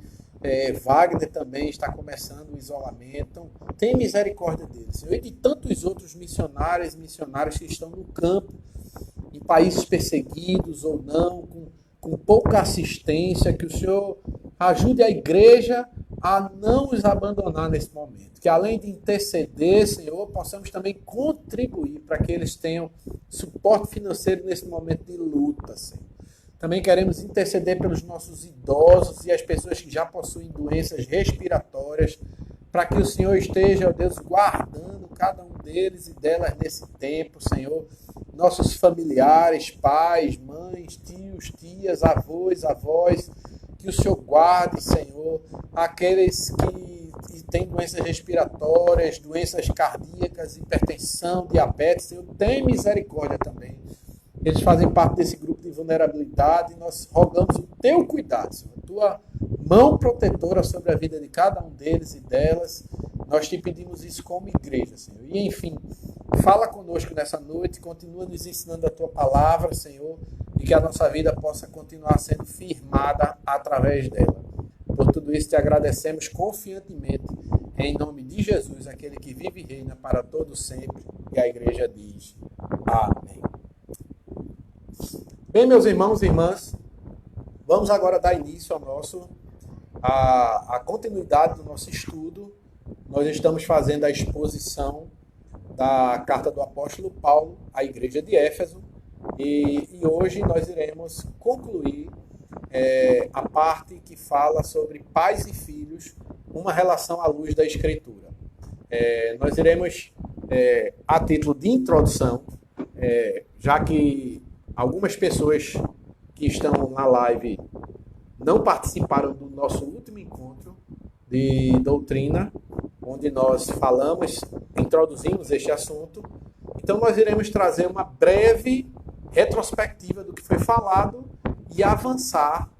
Wagner também está começando o isolamento. Então, tem misericórdia deles, Senhor, e de tantos outros missionários e missionários que estão no campo, em países perseguidos ou não, com pouca assistência, que o Senhor ajude a igreja a não os abandonar nesse momento. Que além de interceder, Senhor, possamos também contribuir para que eles tenham suporte financeiro nesse momento de luta, Senhor. Também queremos interceder pelos nossos idosos e as pessoas que já possuem doenças respiratórias, para que o Senhor esteja, ó Deus, guardando cada um deles e delas nesse tempo, Senhor. Nossos familiares, pais, mães, tios, tias, avós, que o Senhor guarde, Senhor, aqueles que têm doenças respiratórias, doenças cardíacas, hipertensão, diabetes, Senhor, tem misericórdia também. Eles fazem parte desse grupo de vulnerabilidade e nós rogamos o teu cuidado, Senhor, a tua mão protetora sobre a vida de cada um deles e delas. Nós te pedimos isso como igreja, Senhor. E, enfim, fala conosco nessa noite, continua nos ensinando a tua palavra, Senhor, e que a nossa vida possa continuar sendo firmada através dela. Por tudo isso, te agradecemos confiantemente, em nome de Jesus, aquele que vive e reina para todo sempre. E a igreja diz: amém. Bem, meus irmãos e irmãs, vamos agora dar início à continuidade do nosso estudo. Nós estamos fazendo a exposição da carta do apóstolo Paulo à igreja de Éfeso e hoje nós iremos concluir a parte que fala sobre pais e filhos, uma relação à luz da Escritura. Nós iremos, a título de introdução, já que algumas pessoas que estão na live não participaram do nosso último encontro de doutrina, onde nós introduzimos este assunto. Então nós iremos trazer uma breve retrospectiva do que foi falado e avançar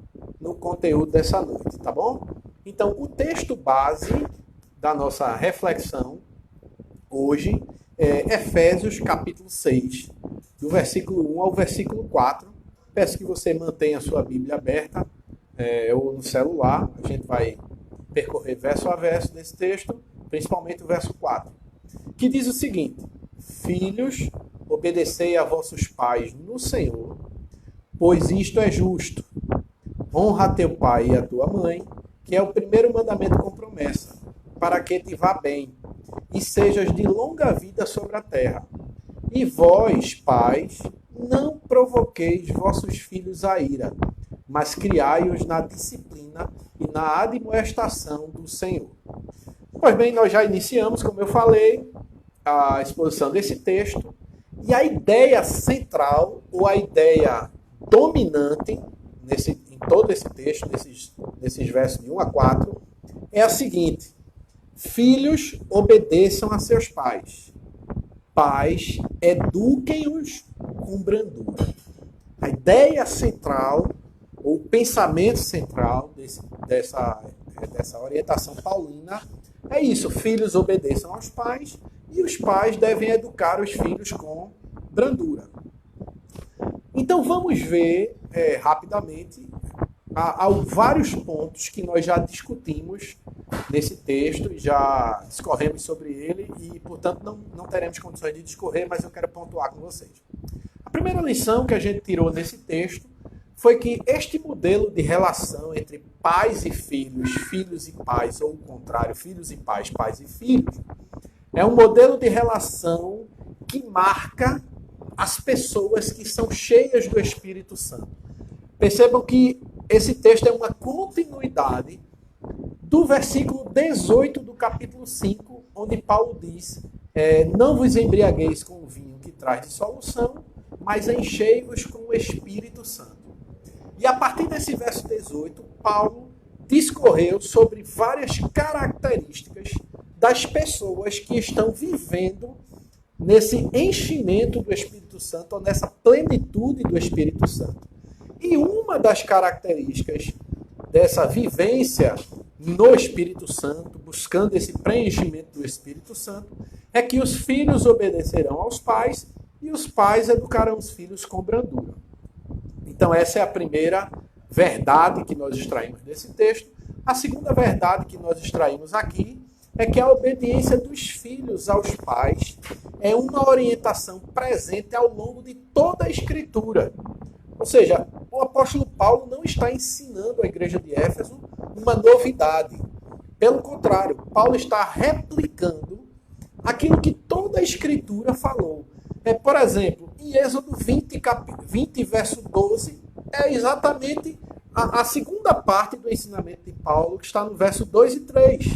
no conteúdo dessa noite, tá bom? Então o texto base da nossa reflexão hoje é Efésios capítulo 6, do versículo 1 ao versículo 4. Peço que você mantenha a sua Bíblia aberta ou no celular. A gente vai percorrer verso a verso desse texto, principalmente o verso 4, que diz o seguinte: Filhos, obedecei a vossos pais no Senhor, pois isto é justo. Honra a teu pai e a tua mãe, que é o primeiro mandamento com promessa, para que te vá bem e sejas de longa vida sobre a terra. E vós, pais, não provoqueis vossos filhos a ira, mas criai-os na disciplina e na admoestação do Senhor. Pois bem, nós já iniciamos, como eu falei, a exposição desse texto, e a ideia central, ou a ideia dominante, em todo esse texto, nesses versos de 1 a 4, é a seguinte: filhos, obedeçam a seus pais. Pais, eduquem-os com brandura. A ideia central, ou o pensamento central dessa orientação paulina é isso: filhos obedeçam aos pais e os pais devem educar os filhos com brandura. Então vamos ver rapidamente há vários pontos que nós já discutimos nesse texto, já discorremos sobre ele e, portanto, não teremos condições de discorrer, mas eu quero pontuar com vocês. A primeira lição que a gente tirou nesse texto foi que este modelo de relação entre pais e filhos, filhos e pais, ou o contrário, filhos e pais, pais e filhos, é um modelo de relação que marca as pessoas que são cheias do Espírito Santo. Percebam que esse texto é uma continuidade do versículo 18 do capítulo 5, onde Paulo diz: não vos embriagueis com o vinho que traz dissolução, mas enchei-vos com o Espírito Santo. E a partir desse verso 18, Paulo discorreu sobre várias características das pessoas que estão vivendo nesse enchimento do Espírito Santo, ou nessa plenitude do Espírito Santo. E uma das características dessa vivência no Espírito Santo, buscando esse preenchimento do Espírito Santo, é que os filhos obedecerão aos pais e os pais educarão os filhos com brandura. Então essa é a primeira verdade que nós extraímos desse texto. A segunda verdade que nós extraímos aqui é que a obediência dos filhos aos pais é uma orientação presente ao longo de toda a Escritura. Ou seja, o apóstolo Paulo não está ensinando à igreja de Éfeso uma novidade. Pelo contrário, Paulo está replicando aquilo que toda a Escritura falou. Por exemplo, em Êxodo 20, verso 12, é exatamente a segunda parte do ensinamento de Paulo, que está no verso 2 e 3.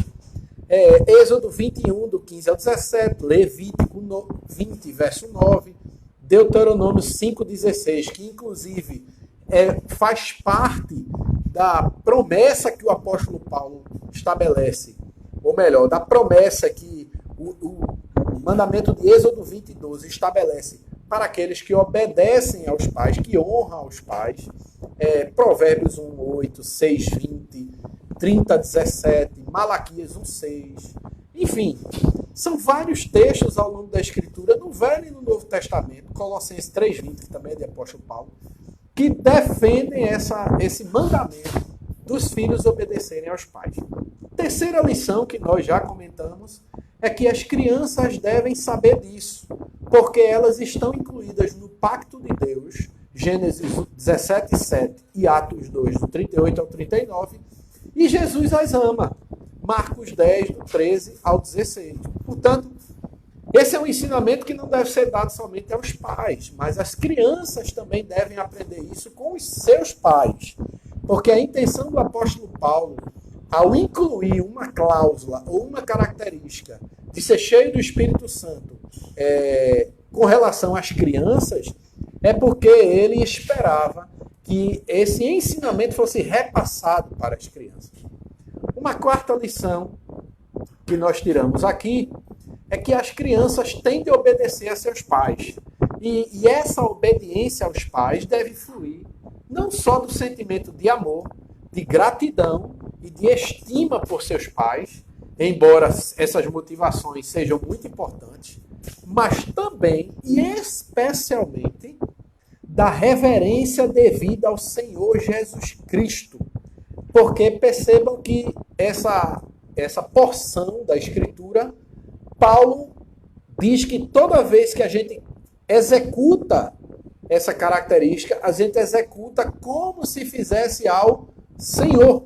Êxodo 21, do 15 ao 17, Levítico 20, verso 9, Deuteronômio 5,16, que inclusive faz parte da promessa que o apóstolo Paulo estabelece, ou melhor, da promessa que o mandamento de Êxodo 20, 12 estabelece para aqueles que obedecem aos pais, que honram aos pais. Provérbios 1, 8, 6, 20, 30, 17, Malaquias 1, 6. Enfim, são vários textos ao longo da Escritura, no Velho e no Novo Testamento, Colossenses 3, 20, que também é de apóstolo Paulo, que defendem esse mandamento dos filhos obedecerem aos pais. Terceira lição que nós já comentamos é que as crianças devem saber disso, porque elas estão incluídas no pacto de Deus, Gênesis 17, 7 e Atos 2, do 38 ao 39, e Jesus as ama, Marcos 10, do 13 ao 16. Portanto, esse é um ensinamento que não deve ser dado somente aos pais, mas as crianças também devem aprender isso com os seus pais, porque a intenção do apóstolo Paulo, ao incluir uma cláusula ou uma característica de ser cheio do Espírito Santo com relação às crianças, é porque ele esperava que esse ensinamento fosse repassado para as crianças. Uma quarta lição que nós tiramos aqui é que as crianças têm de obedecer a seus pais. E essa obediência aos pais deve fluir não só do sentimento de amor, de gratidão e de estima por seus pais, embora essas motivações sejam muito importantes, mas também e especialmente da reverência devida ao Senhor Jesus Cristo. Porque percebam que essa porção da Escritura, Paulo diz que toda vez que a gente executa essa característica, a gente executa como se fizesse ao Senhor.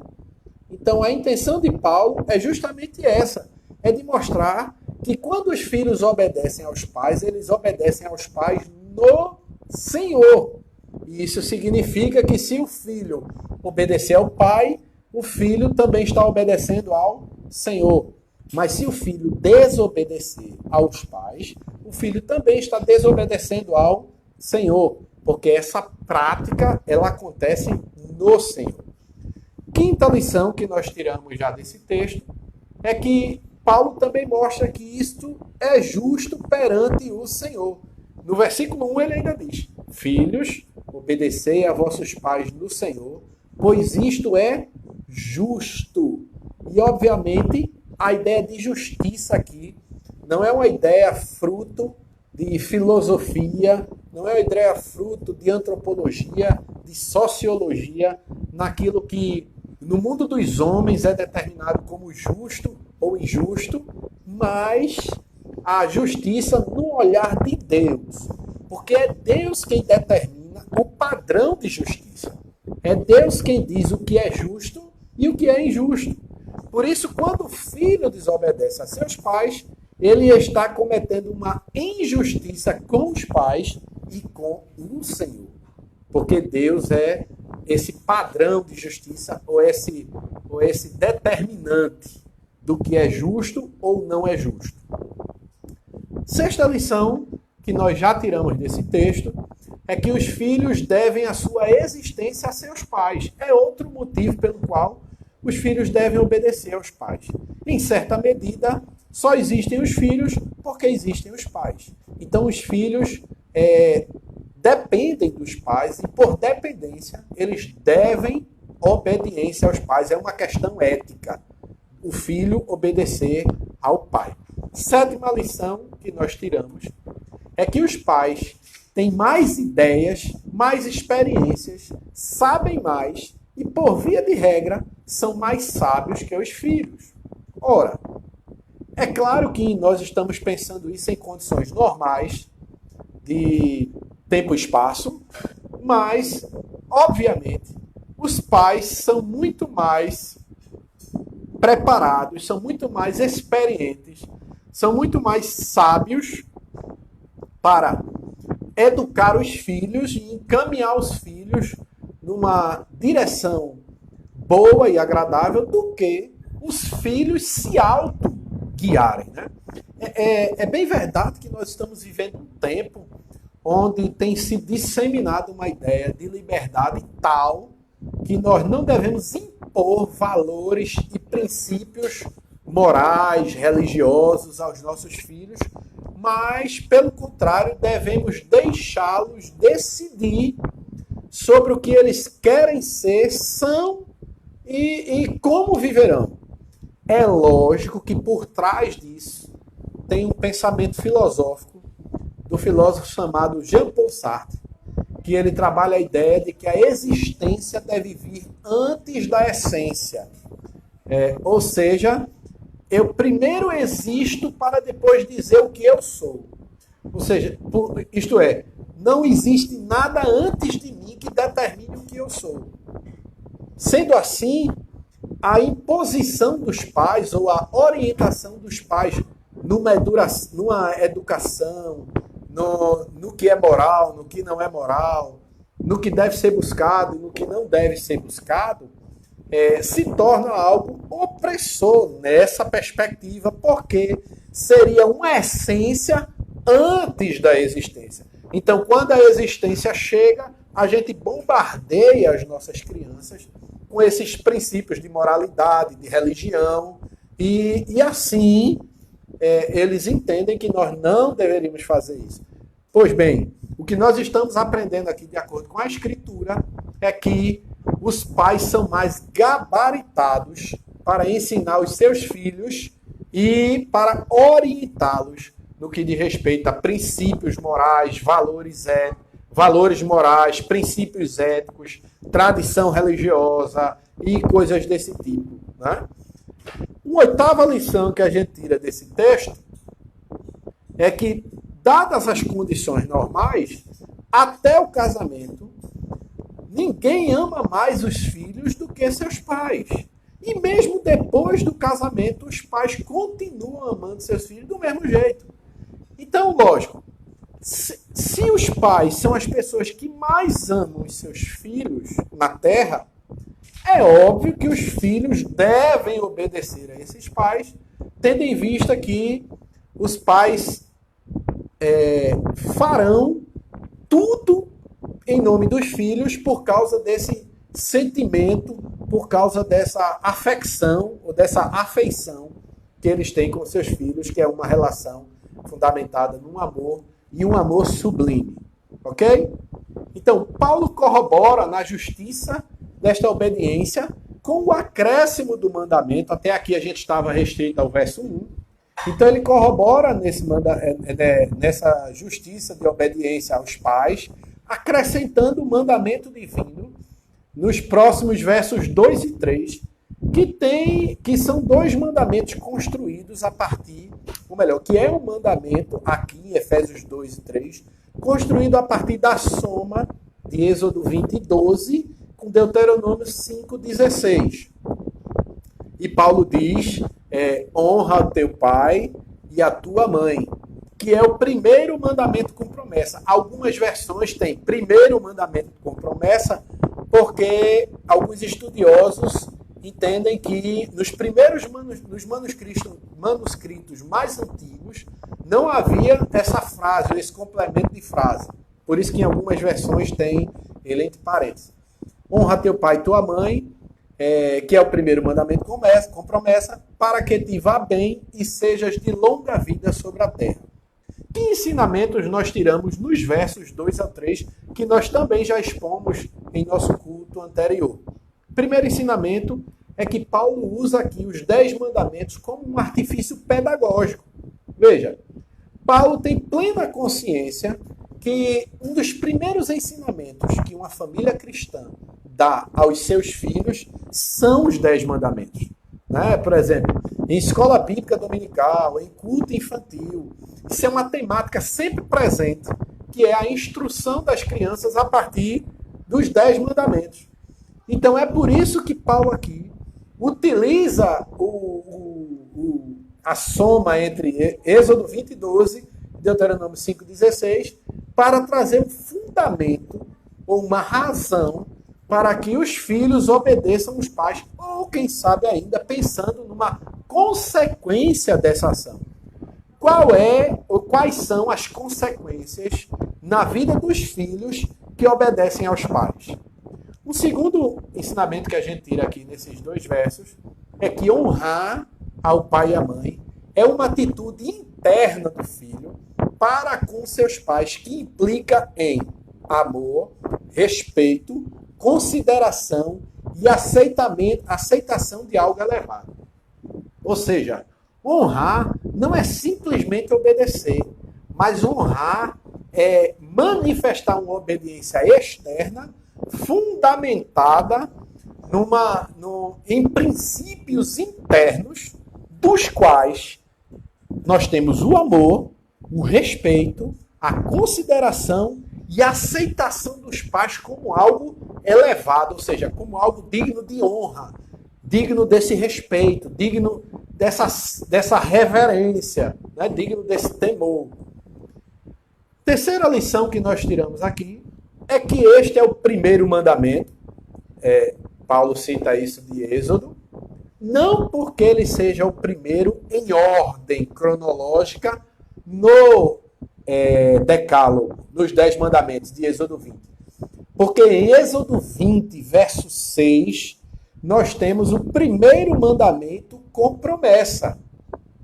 Então a intenção de Paulo é justamente essa, é de mostrar que quando os filhos obedecem aos pais, eles obedecem aos pais no Senhor. E isso significa que se o filho obedecer ao pai, o filho também está obedecendo ao Senhor. Mas se o filho desobedecer aos pais, o filho também está desobedecendo ao Senhor, porque essa prática ela acontece no Senhor. Quinta lição que nós tiramos já desse texto é que Paulo também mostra que isto é justo perante o Senhor. No versículo 1 ele ainda diz: filhos, obedecei a vossos pais no Senhor, pois isto é justo. E obviamente a ideia de justiça aqui não é uma ideia fruto de filosofia, não é uma ideia fruto de antropologia, de sociologia, naquilo que no mundo dos homens é determinado como justo ou injusto, mas a justiça no olhar de Deus. Porque é Deus quem determina o padrão de justiça. É Deus quem diz o que é justo e o que é injusto. Por isso, quando o filho desobedece a seus pais, ele está cometendo uma injustiça com os pais e com o Senhor. Porque Deus é esse padrão de justiça ou esse determinante do que é justo ou não é justo. Sexta lição que que nós já tiramos desse texto é que os filhos devem a sua existência a seus pais. É outro motivo pelo qual os filhos devem obedecer aos pais. Em certa medida, só existem os filhos porque existem os pais. Então, os filhos dependem dos pais e, por dependência, eles devem obediência aos pais. É uma questão ética. O filho obedecer ao pai. Sétima lição que nós tiramos é que os pais têm mais ideias, mais experiências, sabem mais e, por via de regra, são mais sábios que os filhos. Ora, é claro que nós estamos pensando isso em condições normais, de tempo e espaço, mas, obviamente, os pais são muito mais preparados, são muito mais experientes, são muito mais sábios para educar os filhos e encaminhar os filhos numa direção boa e agradável do que os filhos se auto-guiarem, né? É bem verdade que nós estamos vivendo um tempo onde tem se disseminado uma ideia de liberdade tal que nós não devemos impor valores e princípios morais, religiosos aos nossos filhos, mas, pelo contrário, devemos deixá-los decidir sobre o que eles querem ser, são e como viverão. É lógico que por trás disso tem um pensamento filosófico do filósofo chamado Jean-Paul Sartre, que ele trabalha a ideia de que a existência deve vir antes da essência. Ou seja, eu primeiro existo para depois dizer o que eu sou. Ou seja, isto é, não existe nada antes de mim que determine o que eu sou. Sendo assim, a imposição dos pais ou a orientação dos pais numa educação, no que é moral, no que não é moral, no que deve ser buscado e no que não deve ser buscado, se torna algo opressor nessa perspectiva, porque seria uma essência antes da existência. Então, quando a existência chega, a gente bombardeia as nossas crianças com esses princípios de moralidade, de religião, e assim eles entendem que nós não deveríamos fazer isso. Pois bem, o que nós estamos aprendendo aqui, de acordo com a Escritura, é que os pais são mais gabaritados para ensinar os seus filhos e para orientá-los no que diz respeito a princípios morais, valores morais, princípios éticos, tradição religiosa e coisas desse tipo, né? Uma oitava lição que a gente tira desse texto é que, dadas as condições normais, até o casamento, ninguém ama mais os filhos do que seus pais. E mesmo depois do casamento, os pais continuam amando seus filhos do mesmo jeito. Então, lógico, se os pais são as pessoas que mais amam os seus filhos na Terra, é óbvio que os filhos devem obedecer a esses pais, tendo em vista que os pais farão tudo em nome dos filhos por causa desse sentimento, por causa dessa afecção ou dessa afeição que eles têm com seus filhos, que é uma relação fundamentada num amor e um amor sublime. Ok? Então, Paulo corrobora na justiça desta obediência com o acréscimo do mandamento. Até aqui a gente estava restrito ao verso 1. Então ele corrobora nessa justiça de obediência aos pais, acrescentando o mandamento divino nos próximos versos 2 e 3, que são dois mandamentos construídos a partir, ou melhor, que é um mandamento aqui em Efésios 2 e 3, construído a partir da soma de Êxodo 20 e 12 com Deuteronômio 5, 16. E Paulo diz, honra o teu pai e a tua mãe, que é o primeiro mandamento com promessa. Algumas versões têm primeiro mandamento com promessa, porque alguns estudiosos entendem que nos primeiros manuscritos mais antigos não havia essa frase, esse complemento de frase. Por isso que em algumas versões tem ele entre parênteses. Honra teu pai e tua mãe, que é o primeiro mandamento com promessa, para que te vá bem e sejas de longa vida sobre a terra. Que ensinamentos nós tiramos nos versos 2 a 3, que nós também já expomos em nosso culto anterior? O primeiro ensinamento é que Paulo usa aqui os 10 mandamentos como um artifício pedagógico. Veja, Paulo tem plena consciência que um dos primeiros ensinamentos que uma família cristã dá aos seus filhos são os 10 mandamentos. Né? Por exemplo, em escola bíblica dominical, em culto infantil, isso é uma temática sempre presente, que é a instrução das crianças a partir dos 10 mandamentos. Então é por isso que Paulo aqui utiliza a soma entre Êxodo 20 e 12 e Deuteronômio 5,16 para trazer um fundamento ou uma razão para que os filhos obedeçam os pais, ou quem sabe ainda pensando numa consequência dessa ação. Quais são as consequências na vida dos filhos que obedecem aos pais? O segundo ensinamento que a gente tira aqui nesses 2 versos é que honrar ao pai e à mãe é uma atitude interna do filho para com seus pais, que implica em amor, respeito, consideração e aceitação de algo elevado. Ou seja, honrar não é simplesmente obedecer, mas honrar é manifestar uma obediência externa fundamentada em princípios internos, dos quais nós temos o amor, o respeito, a consideração e a aceitação dos pais como algo elevado, ou seja, como algo digno de honra, digno desse respeito, digno dessa reverência, né? Digno desse temor. Terceira lição que nós tiramos aqui é que este é o primeiro mandamento. Paulo cita isso de Êxodo, não porque ele seja o primeiro em ordem cronológica no Decálogo, nos 10 mandamentos de Êxodo 20. Porque em Êxodo 20, verso 6, nós temos o primeiro mandamento com promessa.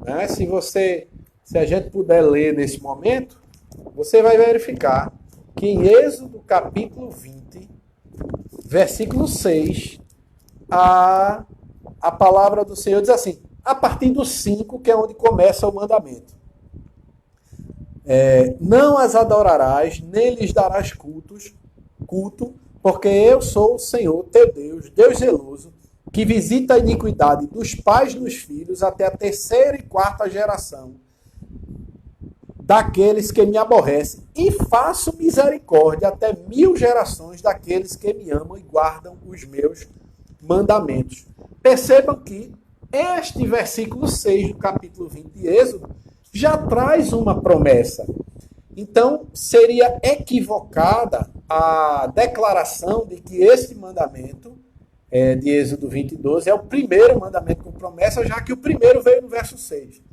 Né? Se a gente puder ler nesse momento, você vai verificar que em Êxodo capítulo 20, versículo 6, a palavra do Senhor diz assim, a partir do 5, que é onde começa o mandamento. Não as adorarás, nem lhes darás culto, porque eu sou o Senhor, teu Deus, Deus zeloso, que visita a iniquidade dos pais nos filhos até a 3ª e 4ª geração daqueles que me aborrecem, e faço misericórdia até 1000 gerações daqueles que me amam e guardam os meus mandamentos. Percebam que este versículo 6 do capítulo 20 de Êxodo já traz uma promessa. Então, seria equivocada a declaração de que esse mandamento de Êxodo 20 e 12 é o primeiro mandamento com promessa, já que o primeiro veio no verso 6.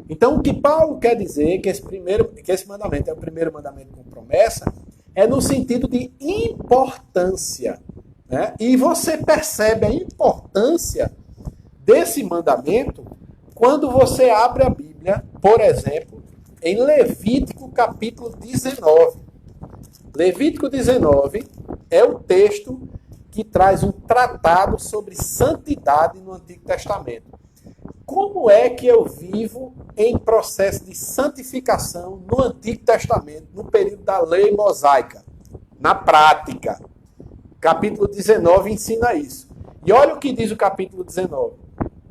Então, o que Paulo quer dizer que esse mandamento é o primeiro mandamento com promessa é no sentido de importância. Né? E você percebe a importância desse mandamento quando você abre a Bíblia, por exemplo, em Levítico capítulo 19. Levítico 19 é o texto que traz um tratado sobre santidade no Antigo Testamento. Como é que eu vivo em processo de santificação no Antigo Testamento, no período da lei mosaica? Na prática. Capítulo 19 ensina isso. E olha o que diz o capítulo 19.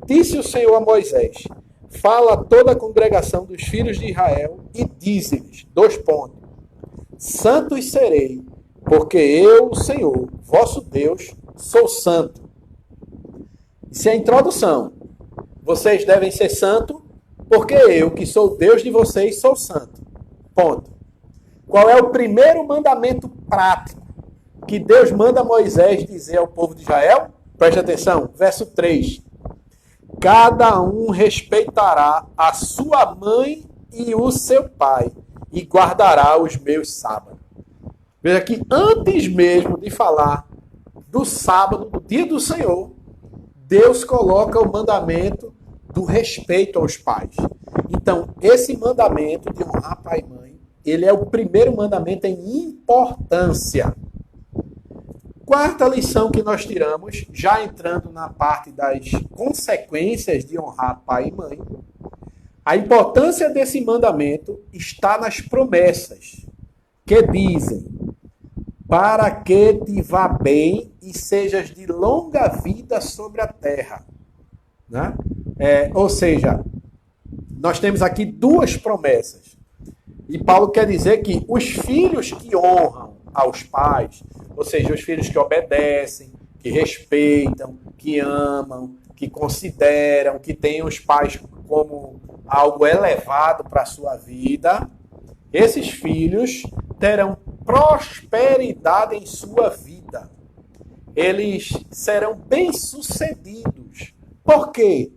Disse o Senhor a Moisés, fala a toda a congregação dos filhos de Israel e dize-lhes, : santos serei, porque eu, o Senhor, vosso Deus, sou santo. Isso é a introdução. Vocês devem ser santos, porque eu, que sou Deus de vocês, sou santo. Ponto. Qual é o primeiro mandamento prático que Deus manda Moisés dizer ao povo de Israel? Preste atenção, verso 3. Cada um respeitará a sua mãe e o seu pai, e guardará os meus sábados. Veja que antes mesmo de falar do sábado, do dia do Senhor, Deus coloca o mandamento do respeito aos pais. Então, esse mandamento de honrar pai e mãe, ele é o primeiro mandamento em importância. Quarta lição que nós tiramos, já entrando na parte das consequências de honrar pai e mãe, a importância desse mandamento está nas promessas que dizem: para que te vá bem e sejas de longa vida sobre a terra. Né? Ou seja, nós temos aqui duas promessas. E Paulo quer dizer que os filhos que honram aos pais, ou seja, os filhos que obedecem, que respeitam, que amam, que consideram, que têm os pais como algo elevado para a sua vida, esses filhos terão prosperidade em sua vida. Eles serão bem-sucedidos. Por quê?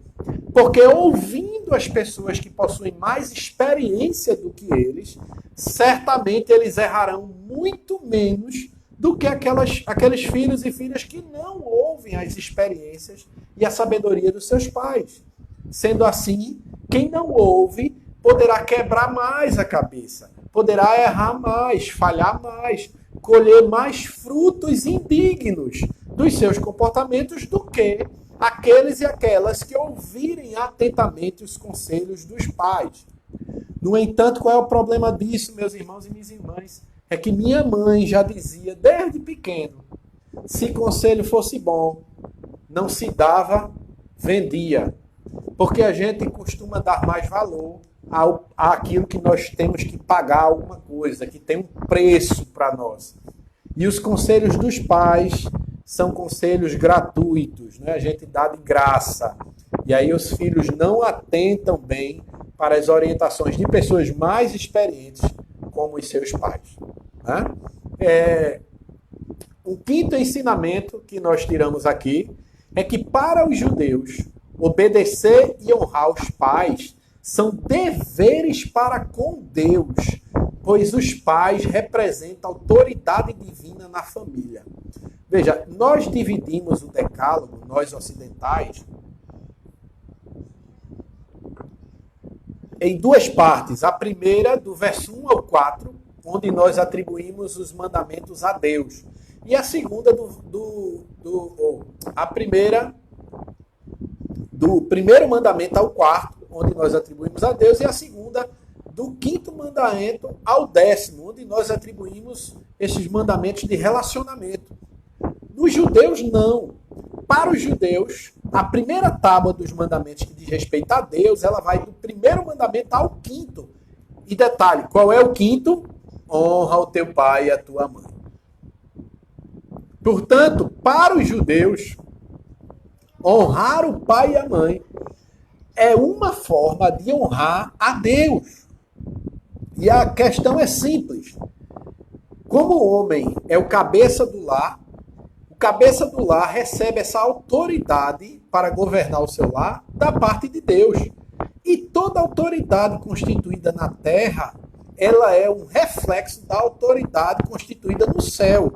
Porque ouvindo as pessoas que possuem mais experiência do que eles, certamente eles errarão muito menos do que aqueles filhos e filhas que não ouvem as experiências e a sabedoria dos seus pais. Sendo assim, quem não ouve poderá quebrar mais a cabeça, poderá errar mais, falhar mais, colher mais frutos indignos dos seus comportamentos do que aqueles e aquelas que ouvirem atentamente os conselhos dos pais. No entanto, qual é o problema disso, meus irmãos e minhas irmãs? É que minha mãe já dizia desde pequeno, se conselho fosse bom, não se dava, vendia. Porque a gente costuma dar mais valor àquilo que nós temos que pagar alguma coisa, que tem um preço para nós. E os conselhos dos pais são conselhos gratuitos, né? A gente dá de graça. E aí os filhos não atentam bem para as orientações de pessoas mais experientes, como os seus pais. Né? O quinto ensinamento que nós tiramos aqui é que para os judeus, obedecer e honrar os pais são deveres para com Deus, pois os pais representam a autoridade divina na família. Veja, nós dividimos o decálogo, nós ocidentais, em duas partes. A primeira, do verso 1 ao 4, onde nós atribuímos os mandamentos a Deus. E a segunda, a primeira, do primeiro mandamento ao quarto, onde nós atribuímos a Deus, e a segunda, do quinto mandamento ao 10º, onde nós atribuímos esses mandamentos de relacionamento. Nos judeus, não. Para os judeus, a primeira tábua dos mandamentos que diz respeito a Deus, ela vai do primeiro mandamento ao quinto. E detalhe, qual é o quinto? Honra o teu pai e a tua mãe. Portanto, para os judeus, honrar o pai e a mãe é uma forma de honrar a Deus. E a questão é simples. Como o homem é o cabeça do lar, o cabeça do lar recebe essa autoridade para governar o seu lar da parte de Deus. E toda autoridade constituída na terra, ela é um reflexo da autoridade constituída no céu.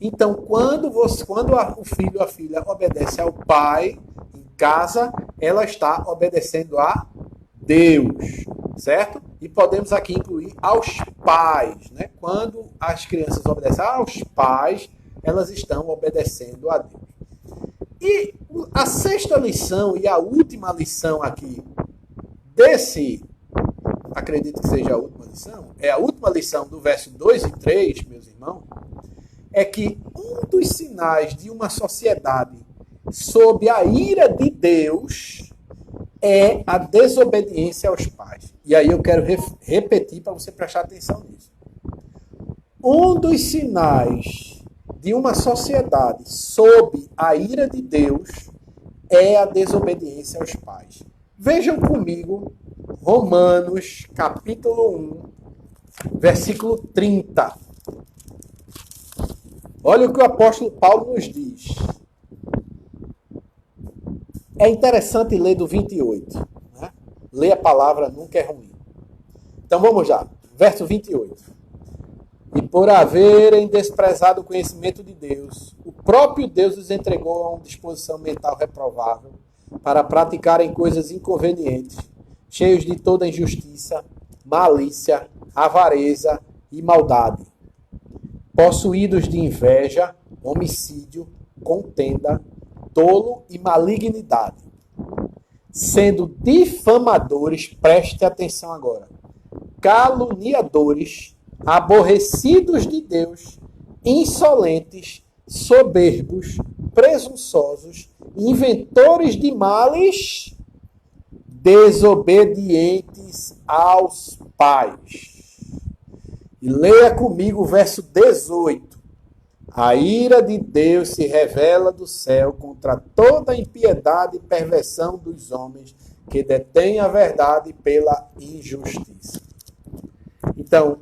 Então, quando o filho ou a filha obedece ao pai em casa, ela está obedecendo a Deus, certo? E podemos aqui incluir aos pais, né? Quando as crianças obedecem aos pais, elas estão obedecendo a Deus. E a sexta lição e a última lição aqui acredito que seja a última lição, é a última lição do verso 2 e 3, meus irmãos, é que um dos sinais de uma sociedade sob a ira de Deus é a desobediência aos pais. E aí eu quero repetir para você prestar atenção nisso. Um dos sinais de uma sociedade sob a ira de Deus é a desobediência aos pais. Vejam comigo Romanos, capítulo 1, versículo 30. Olha o que o apóstolo Paulo nos diz. É interessante ler do 28. Né? Ler a palavra nunca é ruim. Então vamos lá. Verso 28. E por haverem desprezado o conhecimento de Deus, o próprio Deus os entregou a uma disposição mental reprovável para praticarem coisas inconvenientes, cheios de toda injustiça, malícia, avareza e maldade, possuídos de inveja, homicídio, contenda, dolo e malignidade, sendo difamadores, preste atenção agora, caluniadores, aborrecidos de Deus, insolentes, soberbos, presunçosos, inventores de males, desobedientes aos pais. E leia comigo o verso 18. A ira de Deus se revela do céu contra toda a impiedade e perversão dos homens que detêm a verdade pela injustiça. Então,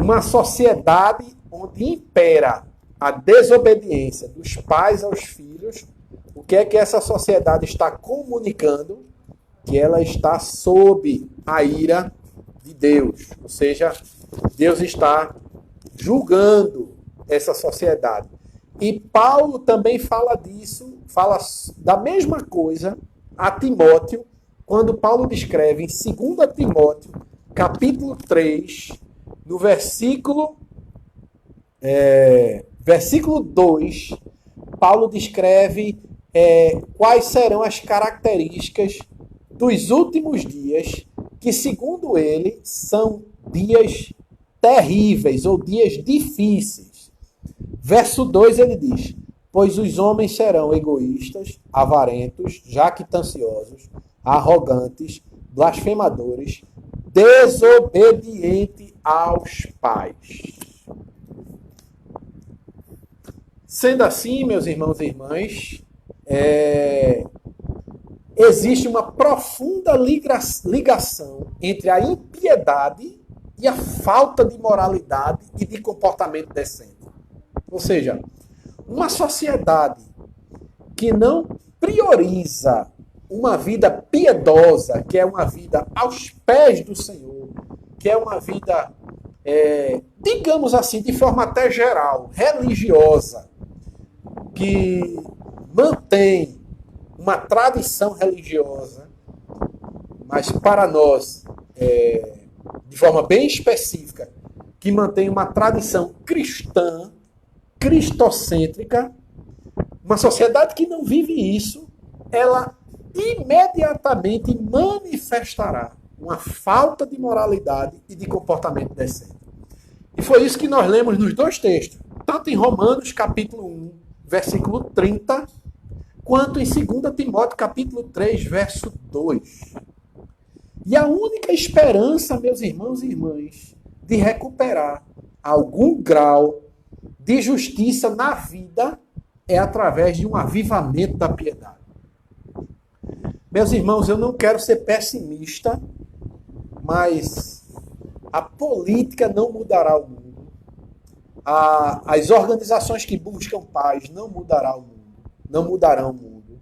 uma sociedade onde impera a desobediência dos pais aos filhos, o que é que essa sociedade está comunicando? Que ela está sob a ira de Deus. Ou seja, Deus está julgando essa sociedade. E Paulo também fala disso, fala da mesma coisa a Timóteo, quando Paulo descreve em 2 Timóteo, capítulo 3, no versículo 2, Paulo descreve quais serão as características dos últimos dias, que, segundo ele, são dias terríveis ou dias difíceis. Verso 2 ele diz: pois os homens serão egoístas, avarentos, jactanciosos, arrogantes, blasfemadores, desobedientes aos pais. Sendo assim, meus irmãos e irmãs, existe uma profunda ligação entre a impiedade e a falta de moralidade e de comportamento decente. Ou seja, uma sociedade que não prioriza uma vida piedosa, que é uma vida aos pés do Senhor, que é uma vida, digamos assim, de forma até geral, religiosa, que mantém uma tradição religiosa, mas para nós, de forma bem específica, que mantém uma tradição cristã, cristocêntrica, uma sociedade que não vive isso, ela imediatamente manifestará uma falta de moralidade e de comportamento decente. E foi isso que nós lemos nos dois textos, tanto em Romanos, capítulo 1, versículo 30, quanto em 2 Timóteo, capítulo 3, verso 2. E a única esperança, meus irmãos e irmãs, de recuperar algum grau de justiça na vida é através de um avivamento da piedade. Meus irmãos, eu não quero ser pessimista, mas a política não mudará o mundo. As organizações que buscam paz não mudarão o mundo.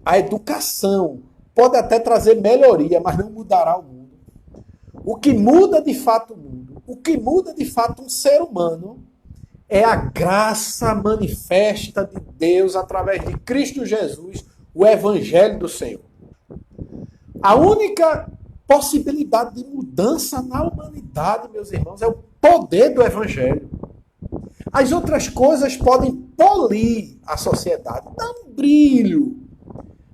A educação pode até trazer melhoria, mas não mudará o mundo. O que muda de fato o mundo, o que muda de fato um ser humano, é a graça manifesta de Deus através de Cristo Jesus, o Evangelho do Senhor. A única possibilidade de mudança na humanidade, meus irmãos, é o poder do Evangelho. As outras coisas podem polir a sociedade, dar um brilho.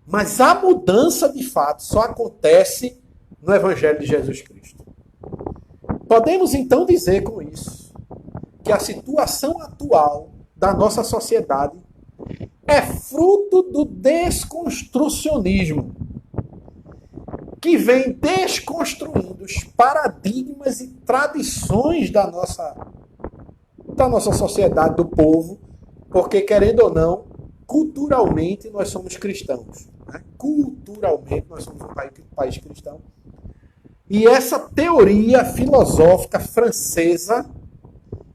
Mas a mudança, de fato, só acontece no Evangelho de Jesus Cristo. Podemos, então, dizer com isso que a situação atual da nossa sociedade é fruto do desconstrucionismo, que vem desconstruindo os paradigmas e tradições da nossa sociedade, do povo, porque, querendo ou não, culturalmente nós somos cristãos. Né? Culturalmente nós somos um país cristão. E essa teoria filosófica francesa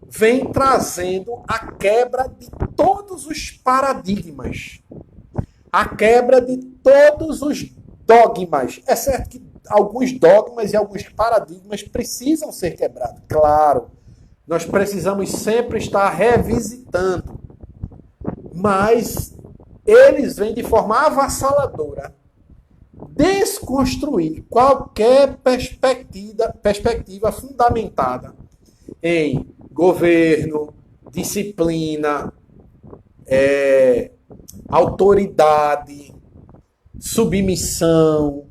vem trazendo a quebra de todos os paradigmas, a quebra de todos os dogmas. É certo que alguns dogmas e alguns paradigmas precisam ser quebrados. Claro, nós precisamos sempre estar revisitando, mas eles vêm de forma avassaladora desconstruir qualquer perspectiva fundamentada em governo, disciplina, autoridade, submissão.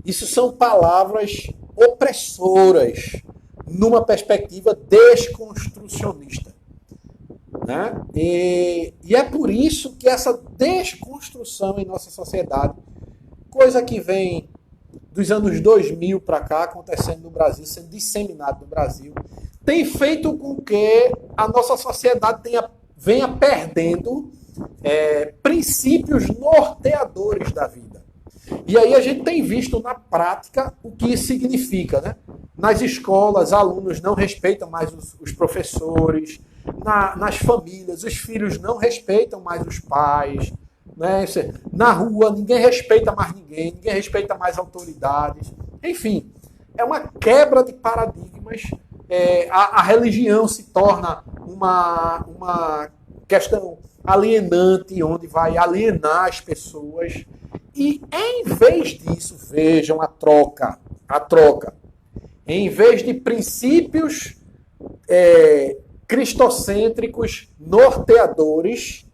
Isso são palavras opressoras numa perspectiva desconstrucionista. Né? E é por isso que essa desconstrução em nossa sociedade, coisa que vem dos anos 2000 para cá, acontecendo no Brasil, sendo disseminado no Brasil, tem feito com que a nossa sociedade venha perdendo princípios norteadores da vida. E aí a gente tem visto na prática o que isso significa. Né? Nas escolas, alunos não respeitam mais os professores, nas famílias, os filhos não respeitam mais os pais, né? Na rua, ninguém respeita mais ninguém respeita mais autoridades. Enfim, é uma quebra de paradigmas. A religião se torna uma questão alienante, onde vai alienar as pessoas. E, em vez disso, vejam a troca. Em vez de princípios cristocêntricos norteadores,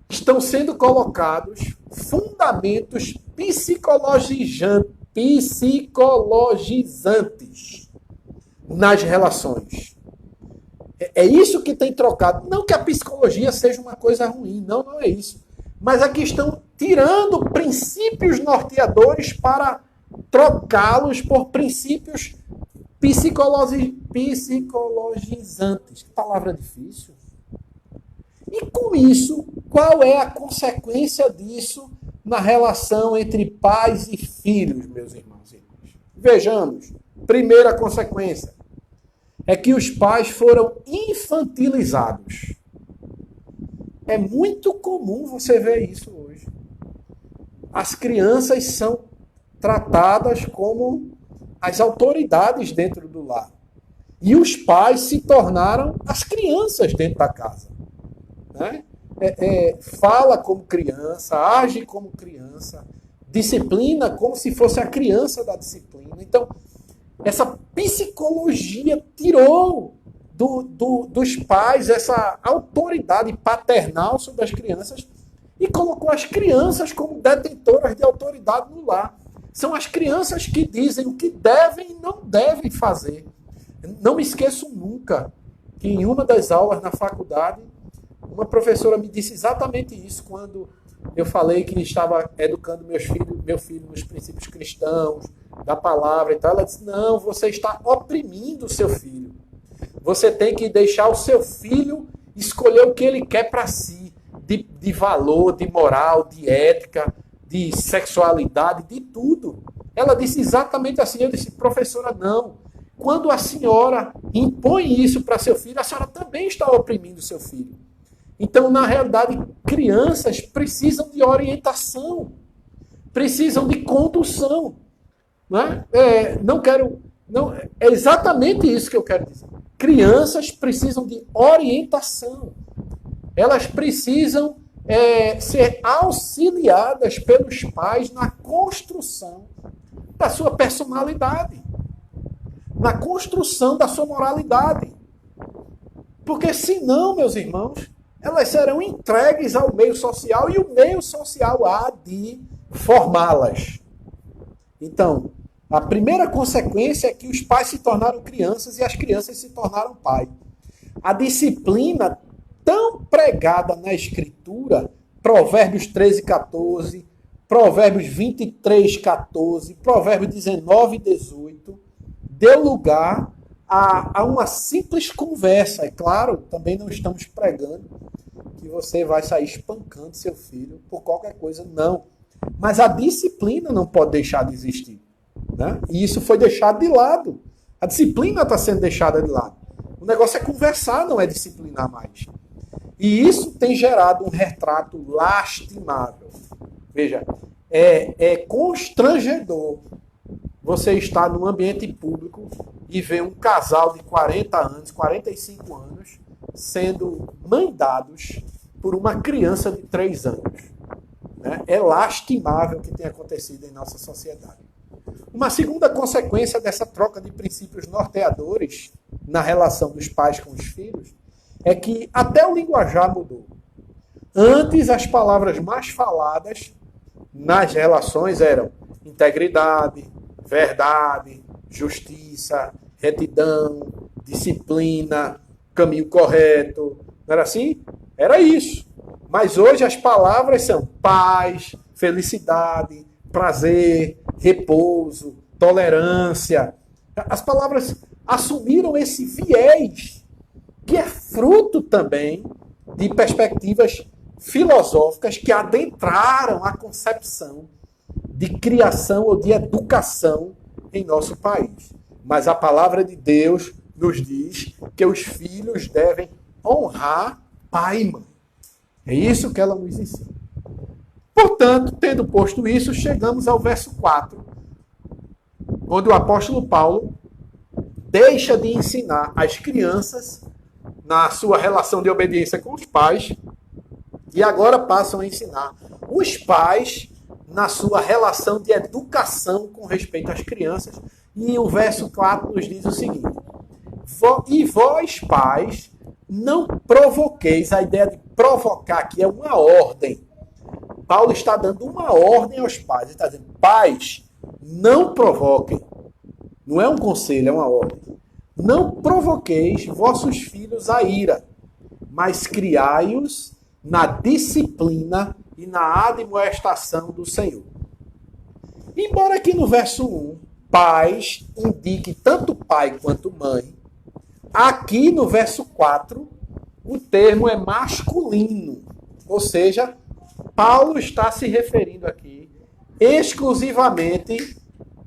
estão sendo colocados fundamentos psicologizantes nas relações. É isso que tem trocado. Não que a psicologia seja uma coisa ruim, não é isso. Mas aqui estão tirando princípios norteadores para trocá-los por princípios psicologizantes. Que palavra difícil. E com isso, qual é a consequência disso na relação entre pais e filhos, meus irmãos e irmãs? Vejamos. Primeira consequência é que os pais foram infantilizados. É muito comum você ver isso hoje. As crianças são tratadas como as autoridades dentro do lar. E os pais se tornaram as crianças dentro da casa. Né? Fala como criança, age como criança, disciplina como se fosse a criança da disciplina. Então, essa psicologia tirou dos pais essa autoridade paternal sobre as crianças e colocou as crianças como detentoras de autoridade no lar. São as crianças que dizem o que devem e não devem fazer. Não me esqueço nunca que em uma das aulas na faculdade, uma professora me disse exatamente isso quando eu falei que estava educando meu filho nos princípios cristãos, da palavra e tal. Ela disse, não, você está oprimindo o seu filho. Você tem que deixar o seu filho escolher o que ele quer para si, de valor, de moral, de ética, de sexualidade, de tudo. Ela disse exatamente assim. Eu disse, professora, não. Quando a senhora impõe isso para seu filho, a senhora também está oprimindo seu filho. Então, na realidade, crianças precisam de orientação, precisam de condução. Não é? É exatamente isso que eu quero dizer. Crianças precisam de orientação. Elas precisam ser auxiliadas pelos pais na construção da sua personalidade, na construção da sua moralidade. Porque senão, meus irmãos, elas serão entregues ao meio social e o meio social há de formá-las. Então, a primeira consequência é que os pais se tornaram crianças e as crianças se tornaram pais. A disciplina tão pregada na Escritura, Provérbios 13, 14, Provérbios 23, 14, Provérbios 19, 18, deu lugar a uma simples conversa. É claro, também não estamos pregando que você vai sair espancando seu filho por qualquer coisa, não. Mas a disciplina não pode deixar de existir. Né? E isso foi deixado de lado. A disciplina está sendo deixada de lado. O negócio é conversar, não é disciplinar mais. E isso tem gerado um retrato lastimável. Veja, é constrangedor você está num ambiente público e vê um casal de 40 anos, 45 anos, sendo mandados por uma criança de 3 anos. Né? É lastimável o que tem acontecido em nossa sociedade. Uma segunda consequência dessa troca de princípios norteadores na relação dos pais com os filhos é que até o linguajar mudou. Antes, as palavras mais faladas nas relações eram integridade, verdade, justiça, retidão, disciplina, caminho correto. Não era assim? Era isso. Mas hoje as palavras são paz, felicidade, prazer, repouso, tolerância. As palavras assumiram esse viés que é fruto também de perspectivas filosóficas que adentraram a concepção de criação ou de educação em nosso país. Mas a palavra de Deus nos diz que os filhos devem honrar pai e mãe. É isso que ela nos ensina. Portanto, tendo posto isso, chegamos ao verso 4, onde o apóstolo Paulo deixa de ensinar as crianças na sua relação de obediência com os pais e agora passam a ensinar os pais na sua relação de educação com respeito às crianças. E o verso 4 nos diz o seguinte: e vós, pais, não provoqueis. A ideia de provocar aqui é uma ordem. Paulo está dando uma ordem aos pais. Ele está dizendo, pais, não provoquem. Não é um conselho, é uma ordem. Não provoqueis vossos filhos a ira, mas criai-os na disciplina e na admoestação do Senhor. Embora aqui no verso 1, pais indique tanto pai quanto mãe, aqui no verso 4, o termo é masculino. Ou seja, Paulo está se referindo aqui exclusivamente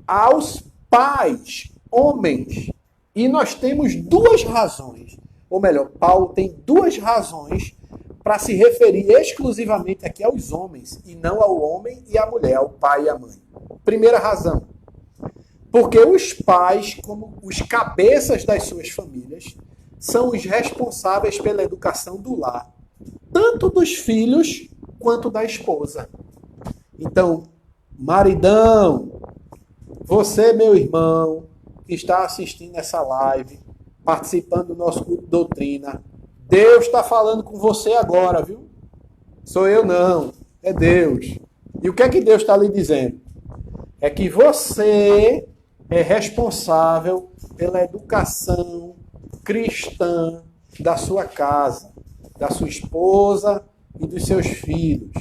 aos pais, homens. E nós temos duas razões, ou melhor, Paulo tem duas razões para se referir exclusivamente aqui aos homens, e não ao homem e à mulher, ao pai e à mãe. Primeira razão, porque os pais, como os cabeças das suas famílias, são os responsáveis pela educação do lar, tanto dos filhos quanto da esposa. Então, maridão, você, meu irmão, que está assistindo essa live, participando do nosso culto de doutrina, Deus está falando com você agora, viu? Sou eu não, é Deus. E o que é que Deus está lhe dizendo? É que você é responsável pela educação cristã da sua casa, da sua esposa e dos seus filhos.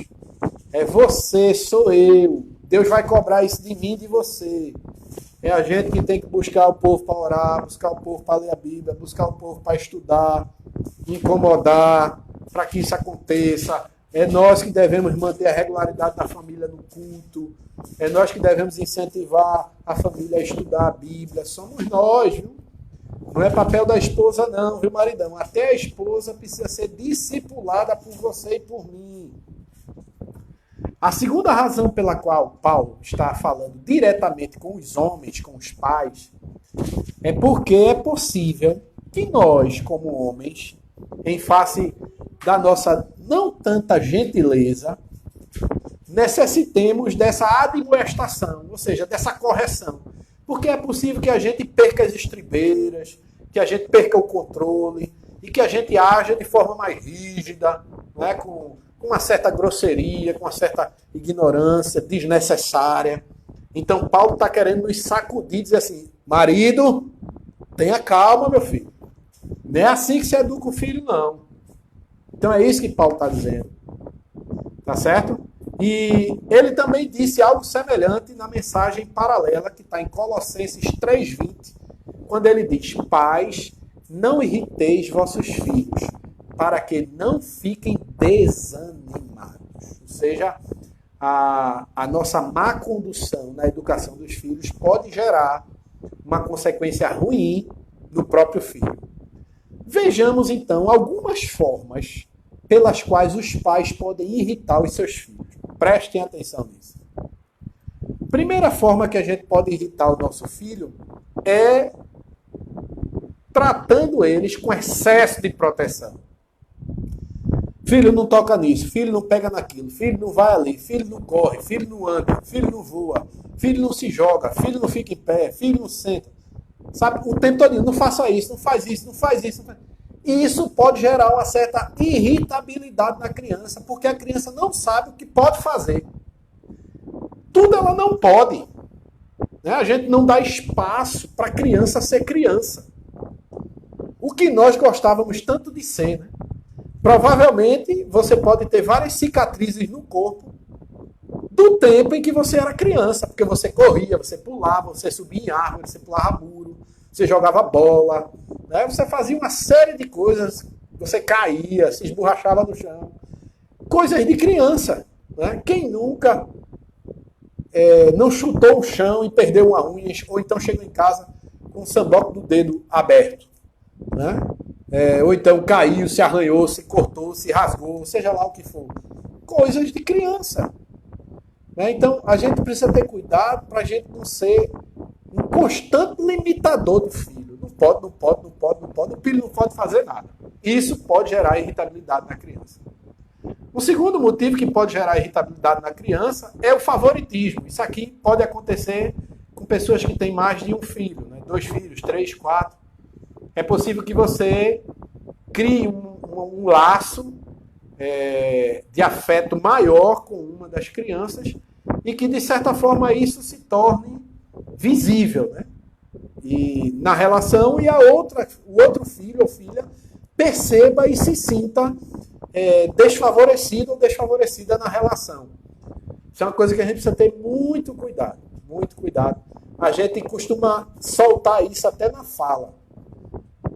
É você, sou eu. Deus vai cobrar isso de mim e de você. É a gente que tem que buscar o povo para orar, buscar o povo para ler a Bíblia, buscar o povo para estudar, incomodar, para que isso aconteça. É nós que devemos manter a regularidade da família no culto. É nós que devemos incentivar a família a estudar a Bíblia. Somos nós, viu? Não é papel da esposa não, viu, maridão? Até a esposa precisa ser discipulada por você e por mim. A segunda razão pela qual Paulo está falando diretamente com os homens, com os pais, é porque é possível que nós, como homens, em face da nossa não tanta gentileza, necessitemos dessa admoestação, ou seja, dessa correção. Porque é possível que a gente perca as estribeiras, que a gente perca o controle e que a gente haja de forma mais rígida, né, com uma certa grosseria, com uma certa ignorância desnecessária. Então Paulo está querendo nos sacudir e dizer assim, marido, tenha calma, meu filho. Não é assim que se educa o filho, não. Então é isso que Paulo está dizendo. Tá certo? E ele também disse algo semelhante na mensagem paralela que está em Colossenses 3:20, quando ele diz, pais, não irriteis vossos filhos, para que não fiquem desanimados. Ou seja, a nossa má condução na educação dos filhos pode gerar uma consequência ruim no próprio filho. Vejamos, então, algumas formas pelas quais os pais podem irritar os seus filhos. Prestem atenção nisso. Primeira forma que a gente pode irritar o nosso filho é tratando eles com excesso de proteção. Filho não toca nisso, filho não pega naquilo, filho não vai ali, filho não corre, filho não anda, filho não voa, filho não se joga, filho não fica em pé, filho não senta. Sabe, o tempo todo, não faça isso, não faz isso, não faz isso. Não faz... E isso pode gerar uma certa irritabilidade na criança, porque a criança não sabe o que pode fazer. Tudo ela não pode. Né? A gente não dá espaço para a criança ser criança. O que nós gostávamos tanto de ser, né? Provavelmente você pode ter várias cicatrizes no corpo do tempo em que você era criança, porque você corria, você pulava, você subia em árvore, você pulava muro, você jogava bola, né? Você fazia uma série de coisas, você caía, se esborrachava no chão. Coisas de criança. Né? Quem nunca não chutou o chão e perdeu uma unha, ou então chegou em casa com o samboco do dedo aberto? Né? Ou então caiu, se arranhou, se cortou, se rasgou, seja lá o que for. Coisas de criança. Né? Então, a gente precisa ter cuidado para a gente não ser um constante limitador do filho. Não pode, não pode, não pode, não pode. O filho não pode fazer nada. Isso pode gerar irritabilidade na criança. O segundo motivo que pode gerar irritabilidade na criança é o favoritismo. Isso aqui pode acontecer com pessoas que têm mais de um filho, né? 2 filhos, 3, 4. É possível que você crie um laço de afeto maior com uma das crianças e que, de certa forma, isso se torne visível, né? E na relação, e o outro filho ou filha perceba e se sinta desfavorecido ou desfavorecida na relação. Isso é uma coisa que a gente precisa ter muito cuidado, muito cuidado. A gente costuma soltar isso até na fala.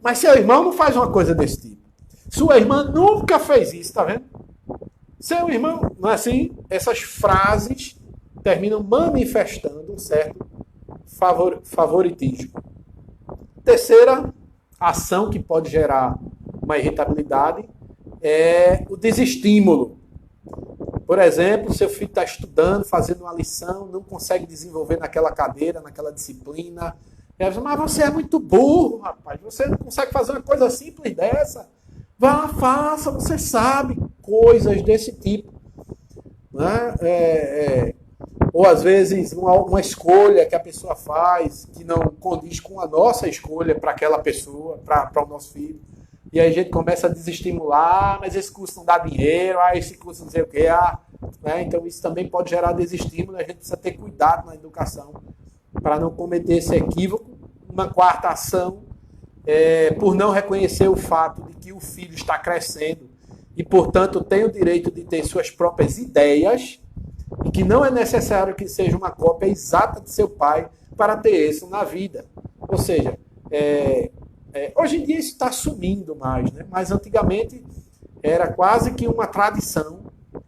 Mas seu irmão não faz uma coisa desse tipo. Sua irmã nunca fez isso, tá vendo? Seu irmão, não é assim? Essas frases terminam manifestando um certo favoritismo. Terceira ação que pode gerar uma irritabilidade é o desestímulo. Por exemplo, seu filho está estudando, fazendo uma lição, não consegue desenvolver naquela cadeira, naquela disciplina. Mas você é muito burro, rapaz. Você não consegue fazer uma coisa simples dessa. Vá, faça, você sabe. Coisas desse tipo. Né? Ou às vezes uma escolha que a pessoa faz que não condiz com a nossa escolha para aquela pessoa, para o nosso filho. E aí a gente começa a desestimular, mas esse curso não dá dinheiro, esse curso não sei o quê. Né? Então isso também pode gerar desestímulo, a gente precisa ter cuidado na educação para não cometer esse equívoco. Uma quarta ação por não reconhecer o fato de que o filho está crescendo e, portanto, tem o direito de ter suas próprias ideias e que não é necessário que seja uma cópia exata de seu pai para ter isso na vida. Ou seja, hoje em dia isso está sumindo mais, né? Mas antigamente era quase que uma tradição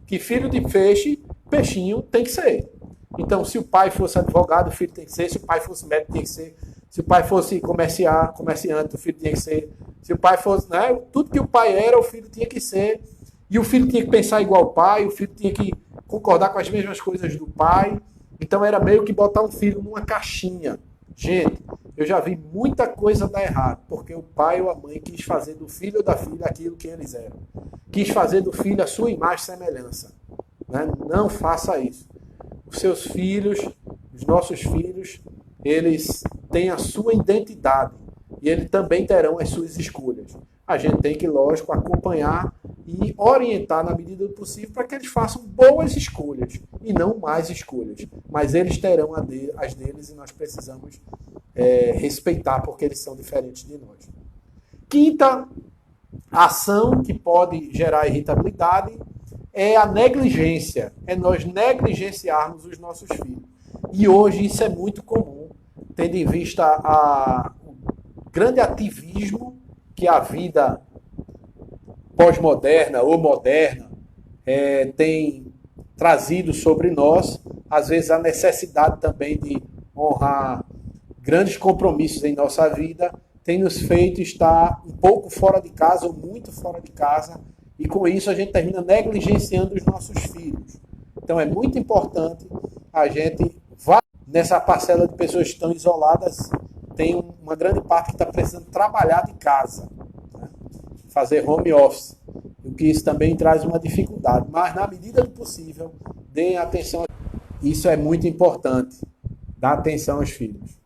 que filho de peixe, peixinho tem que ser. Então, se o pai fosse advogado, o filho tem que ser. Se o pai fosse médico, tem que ser. Se o pai fosse comerciante, o filho tinha que ser. Se o pai fosse... Né, tudo que o pai era, o filho tinha que ser. E o filho tinha que pensar igual ao pai, o filho tinha que concordar com as mesmas coisas do pai. Então, era meio que botar um filho numa caixinha. Gente, eu já vi muita coisa dar errado, porque o pai ou a mãe quis fazer do filho ou da filha aquilo que eles eram. Quis fazer do filho a sua imagem e semelhança. Né? Não faça isso. Os seus filhos, os nossos filhos, eles têm a sua identidade e eles também terão as suas escolhas. A gente tem que, lógico, acompanhar e orientar na medida do possível para que eles façam boas escolhas e não mais escolhas. Mas eles terão as deles e nós precisamos respeitar porque eles são diferentes de nós. Quinta ação que pode gerar irritabilidade é a negligência, é nós negligenciarmos os nossos filhos. E hoje isso é muito comum, tendo em vista o grande ativismo que a vida pós-moderna ou moderna tem trazido sobre nós, às vezes a necessidade também de honrar grandes compromissos em nossa vida, tem nos feito estar um pouco fora de casa ou muito fora de casa, e com isso a gente termina negligenciando os nossos filhos. Então é muito importante a gente Nessa parcela de pessoas que estão isoladas, tem uma grande parte que está precisando trabalhar de casa, né? Fazer home office, o que isso também traz uma dificuldade. Mas, na medida do possível, deem atenção. Isso é muito importante, dar atenção aos filhos.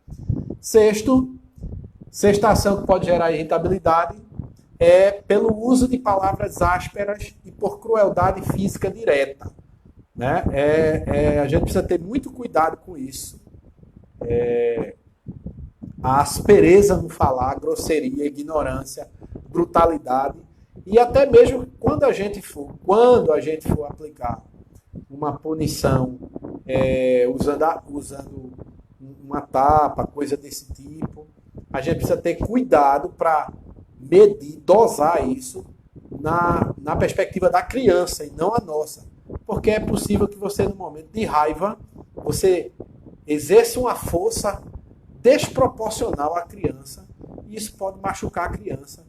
Sexta ação que pode gerar irritabilidade é pelo uso de palavras ásperas e por crueldade física direta. Né? A gente precisa ter muito cuidado com isso. A aspereza no falar, a grosseria, a ignorância, brutalidade. E até mesmo quando a gente for aplicar uma punição usando uma tapa, coisa desse tipo, a gente precisa ter cuidado para medir, dosar isso na perspectiva da criança e não a nossa. Porque é possível que você, no momento de raiva, você exerça uma força desproporcional à criança e isso pode machucar a criança.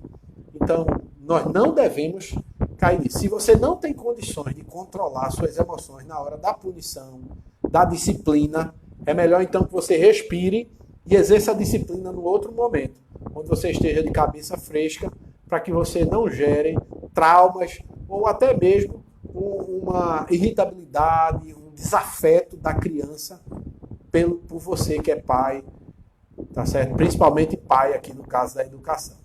Então, nós não devemos cair nisso. Se você não tem condições de controlar suas emoções na hora da punição, da disciplina, é melhor então que você respire e exerça a disciplina no outro momento, onde você esteja de cabeça fresca, para que você não gere traumas ou até mesmo uma irritabilidade, um desafeto da criança por você que é pai, tá certo? Principalmente pai aqui no caso da educação.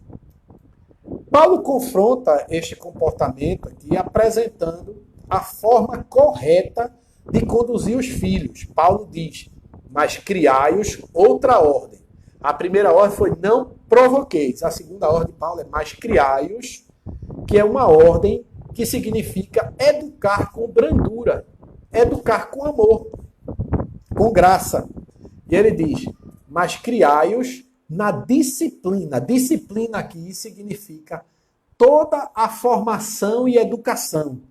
Paulo confronta este comportamento aqui apresentando a forma correta de conduzir os filhos. Paulo diz: mas criai-os outra ordem. A primeira ordem foi não provoqueis. A segunda ordem de Paulo é mas criai-os, que é uma ordem que significa educar com brandura, educar com amor, com graça. E ele diz: mas criai-os na disciplina. Disciplina aqui significa toda a formação e educação.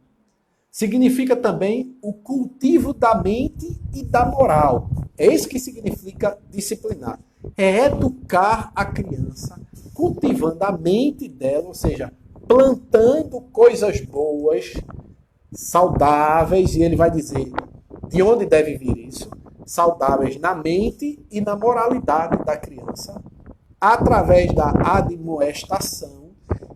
Significa também o cultivo da mente e da moral. É isso que significa disciplinar. É educar a criança, cultivando a mente dela, ou seja, plantando coisas boas, saudáveis, e ele vai dizer de onde deve vir isso, saudáveis na mente e na moralidade da criança, através da admoestação,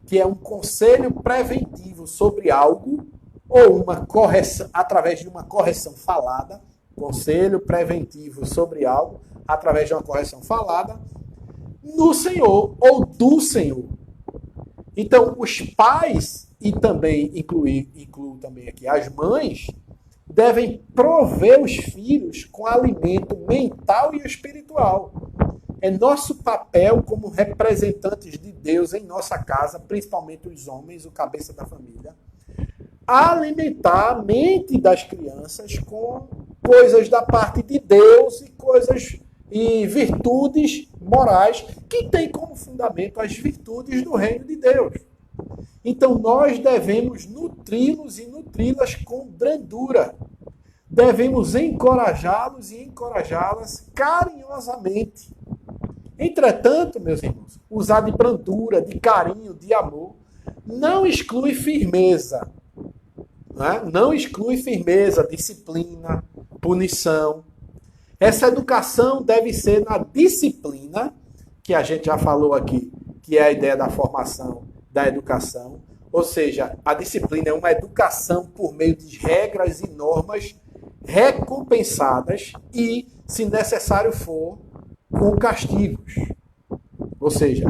que é um conselho preventivo sobre algo, ou uma correção, através de uma correção falada, conselho preventivo sobre algo, através de uma correção falada, no Senhor ou do Senhor. Então, os pais, e também incluo também aqui as mães, devem prover os filhos com alimento mental e espiritual. É nosso papel como representantes de Deus em nossa casa, principalmente os homens, o cabeça da família, alimentar a mente das crianças com coisas da parte de Deus e coisas e virtudes morais que têm como fundamento as virtudes do reino de Deus. Então nós devemos nutri-los e nutri-las com brandura. Devemos encorajá-los e encorajá-las carinhosamente. Entretanto, meus irmãos, usar de brandura, de carinho, de amor, não exclui firmeza. Não exclui firmeza, disciplina, punição. Essa educação deve ser na disciplina, que a gente já falou aqui, que é a ideia da formação da educação. Ou seja, a disciplina é uma educação por meio de regras e normas recompensadas e, se necessário for, com castigos. Ou seja,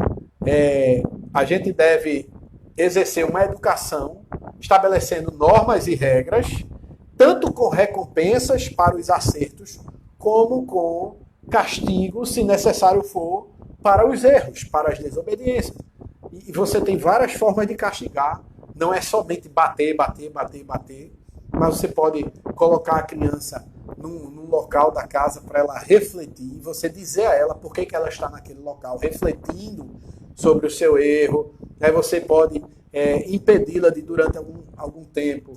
a gente deve exercer uma educação estabelecendo normas e regras, tanto com recompensas para os acertos, como com castigo, se necessário for, para os erros, para as desobediências. E você tem várias formas de castigar, não é somente bater, mas você pode colocar a criança num local da casa para ela refletir, você dizer a ela por que ela está naquele local, refletindo sobre o seu erro. Aí você pode impedi-la de, durante algum tempo,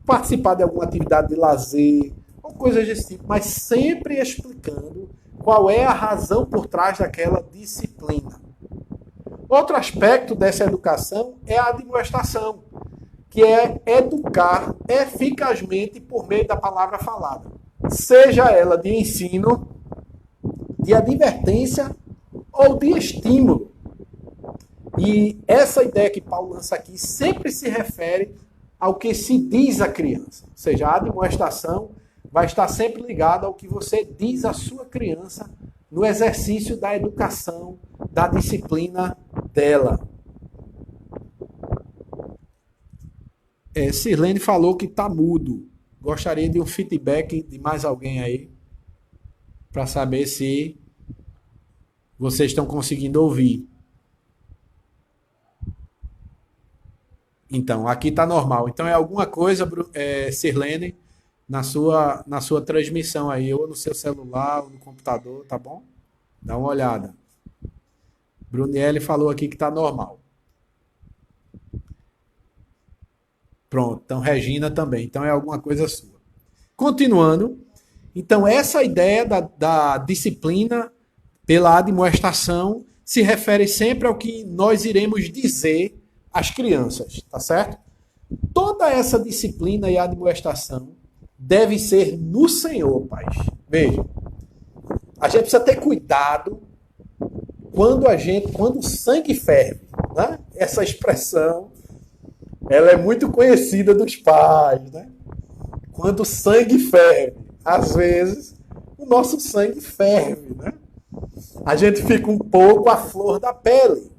participar de alguma atividade de lazer, ou coisas desse tipo, mas sempre explicando qual é a razão por trás daquela disciplina. Outro aspecto dessa educação é a admoestação, que é educar eficazmente por meio da palavra falada. seja ela de ensino, de advertência ou de estímulo. E essa ideia que Paulo lança aqui sempre se refere ao que se diz à criança. Ou seja, a admoestação vai estar sempre ligada ao que você diz à sua criança no exercício da educação, da disciplina dela. Sirlene falou que está mudo. Gostaria de um feedback de mais alguém aí, para saber se vocês estão conseguindo ouvir. Então, aqui está normal. Então, é alguma coisa, Sirlene, na sua transmissão aí, ou no seu celular, ou no computador, tá bom? Dá uma olhada. Bruniele falou aqui que está normal. Pronto, então Regina também. Então é alguma coisa sua. Continuando, então essa ideia da disciplina pela admoestação se refere sempre ao que nós iremos dizer às crianças, tá certo? Toda essa disciplina e admoestação deve ser no Senhor, pais. Veja, a gente precisa ter cuidado quando o sangue ferve, né? Essa expressão, ela é muito conhecida dos pais, né? Quando o sangue ferve, às vezes o nosso sangue ferve, né? A gente fica um pouco à flor da pele.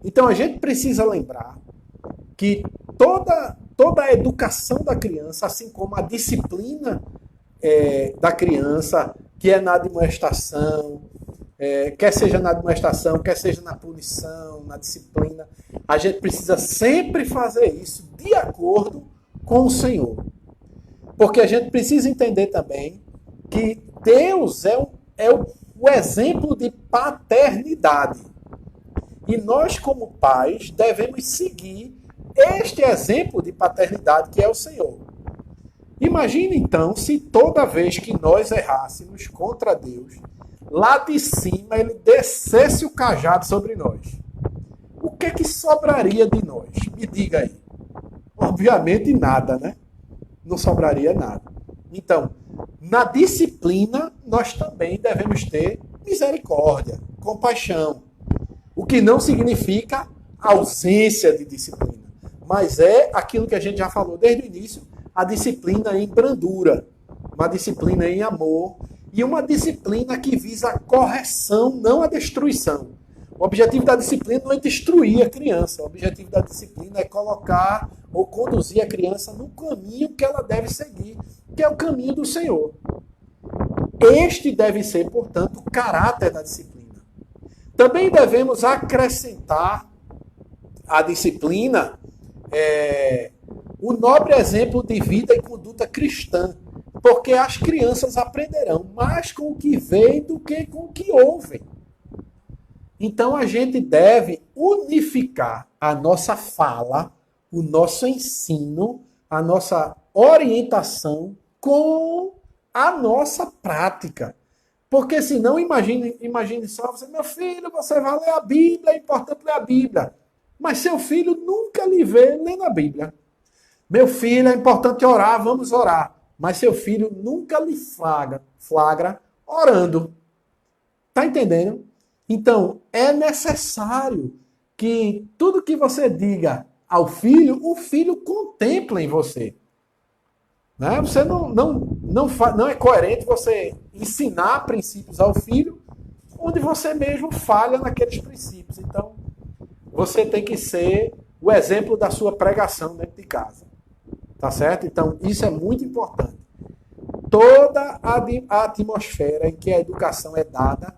Então a gente precisa lembrar que toda a educação da criança, assim como a disciplina da criança, que é na admoestação, quer seja na admoestação, quer seja na punição, na disciplina, a gente precisa sempre fazer isso de acordo com o Senhor. Porque a gente precisa entender também que Deus é o exemplo de paternidade. E nós, como pais, devemos seguir este exemplo de paternidade que é o Senhor. Imagine, então, se toda vez que nós errássemos contra Deus, lá de cima ele descesse o cajado sobre nós. O que é que sobraria de nós? Me diga aí. Obviamente nada, né? Não sobraria nada. Então, na disciplina, nós também devemos ter misericórdia, compaixão. O que não significa ausência de disciplina, mas é aquilo que a gente já falou desde o início, a disciplina em brandura, uma disciplina em amor e uma disciplina que visa a correção, não a destruição. O objetivo da disciplina não é destruir a criança, o objetivo da disciplina é colocar ou conduzir a criança no caminho que ela deve seguir, que é o caminho do Senhor. Este deve ser, portanto, o caráter da disciplina. Também devemos acrescentar à disciplina o nobre exemplo de vida e conduta cristã, porque as crianças aprenderão mais com o que veem do que com o que ouvem. Então a gente deve unificar a nossa fala, o nosso ensino, a nossa orientação com a nossa prática. Porque senão, imagine só, meu filho, você vai ler a Bíblia, é importante ler a Bíblia. Mas seu filho nunca lhe vê lendo a Bíblia. Meu filho, é importante orar, vamos orar. Mas seu filho nunca lhe flagra orando. Tá entendendo? Então, é necessário que tudo que você diga ao filho, o filho contempla em você. Né? Você não é coerente você ensinar princípios ao filho onde você mesmo falha naqueles princípios. Então, você tem que ser o exemplo da sua pregação dentro de casa. Tá certo? Então, isso é muito importante. Toda a atmosfera em que a educação é dada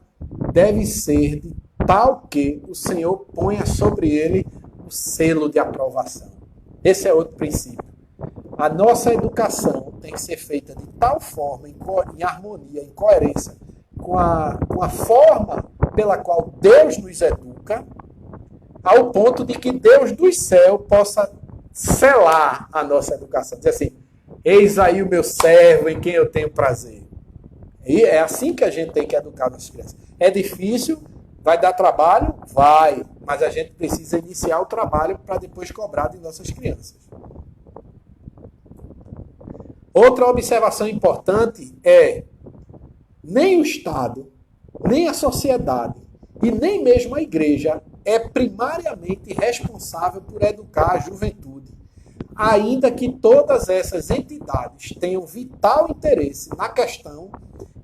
deve ser de tal que o Senhor ponha sobre ele o selo de aprovação. Esse é outro princípio. A nossa educação tem que ser feita de tal forma, em harmonia, em coerência, com a forma pela qual Deus nos educa, ao ponto de que Deus do céu possa selar a nossa educação. Dizer assim, eis aí o meu servo em quem eu tenho prazer. E é assim que a gente tem que educar nossas crianças. É difícil, vai dar trabalho? Vai. Mas a gente precisa iniciar o trabalho para depois cobrar de nossas crianças. Outra observação importante é: nem o Estado, nem a sociedade e nem mesmo a igreja é primariamente responsável por educar a juventude, ainda que todas essas entidades tenham vital interesse na questão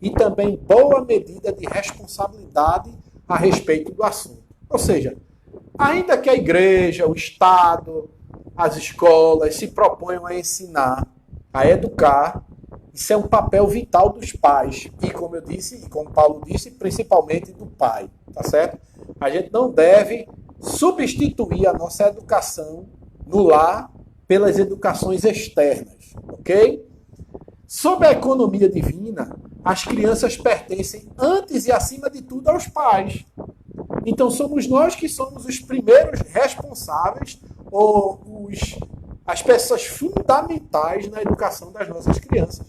e também boa medida de responsabilidade a respeito do assunto. Ou seja, ainda que a igreja, o Estado, as escolas se proponham a ensinar, a educar, isso é um papel vital dos pais. E como eu disse, e como Paulo disse, principalmente do pai, tá certo? A gente não deve substituir a nossa educação no lar pelas educações externas, ok? Sob a economia divina, as crianças pertencem antes e acima de tudo aos pais. Então somos nós que somos os primeiros responsáveis ou as peças fundamentais na educação das nossas crianças.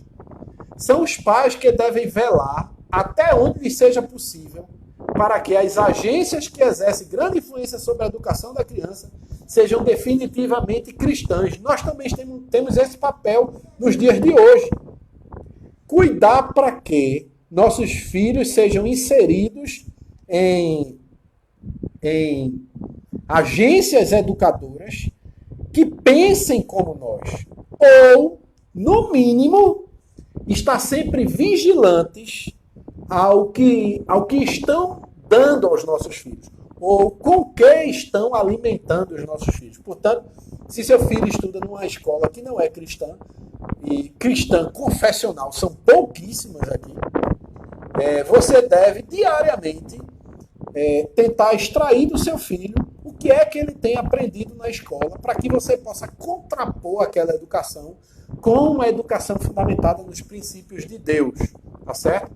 São os pais que devem velar até onde lhes seja possível para que as agências que exercem grande influência sobre a educação da criança sejam definitivamente cristãs. Nós também temos esse papel nos dias de hoje. Cuidar para que nossos filhos sejam inseridos em agências educadoras que pensem como nós. Ou, no mínimo, estar sempre vigilantes ao que estão dando aos nossos filhos, ou com que estão alimentando os nossos filhos. Portanto, se seu filho estuda numa escola que não é cristã, e cristã confessional são pouquíssimas aqui, você deve diariamente tentar extrair do seu filho o que é que ele tem aprendido na escola, para que você possa contrapor aquela educação com uma educação fundamentada nos princípios de Deus, tá certo?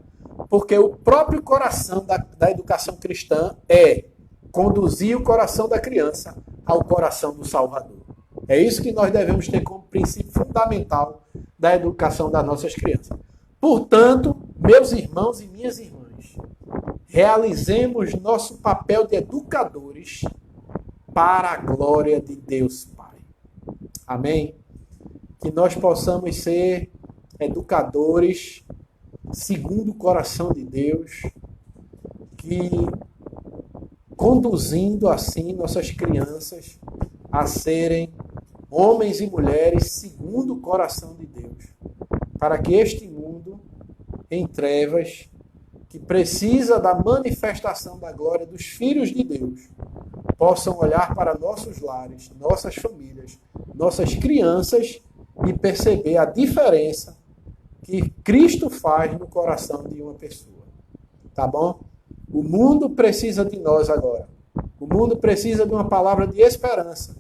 Porque o próprio coração da educação cristã é conduzir o coração da criança ao coração do Salvador. É isso que nós devemos ter como princípio fundamental da educação das nossas crianças. Portanto, meus irmãos e minhas irmãs, realizemos nosso papel de educadores para a glória de Deus Pai. Amém? Que nós possamos ser educadores segundo o coração de Deus, que conduzindo assim nossas crianças a serem homens e mulheres segundo o coração de Deus, para que este mundo em trevas, que precisa da manifestação da glória dos filhos de Deus, possam olhar para nossos lares, nossas famílias, nossas crianças e perceber a diferença que Cristo faz no coração de uma pessoa. Tá bom? O mundo precisa de nós agora. O mundo precisa de uma palavra de esperança.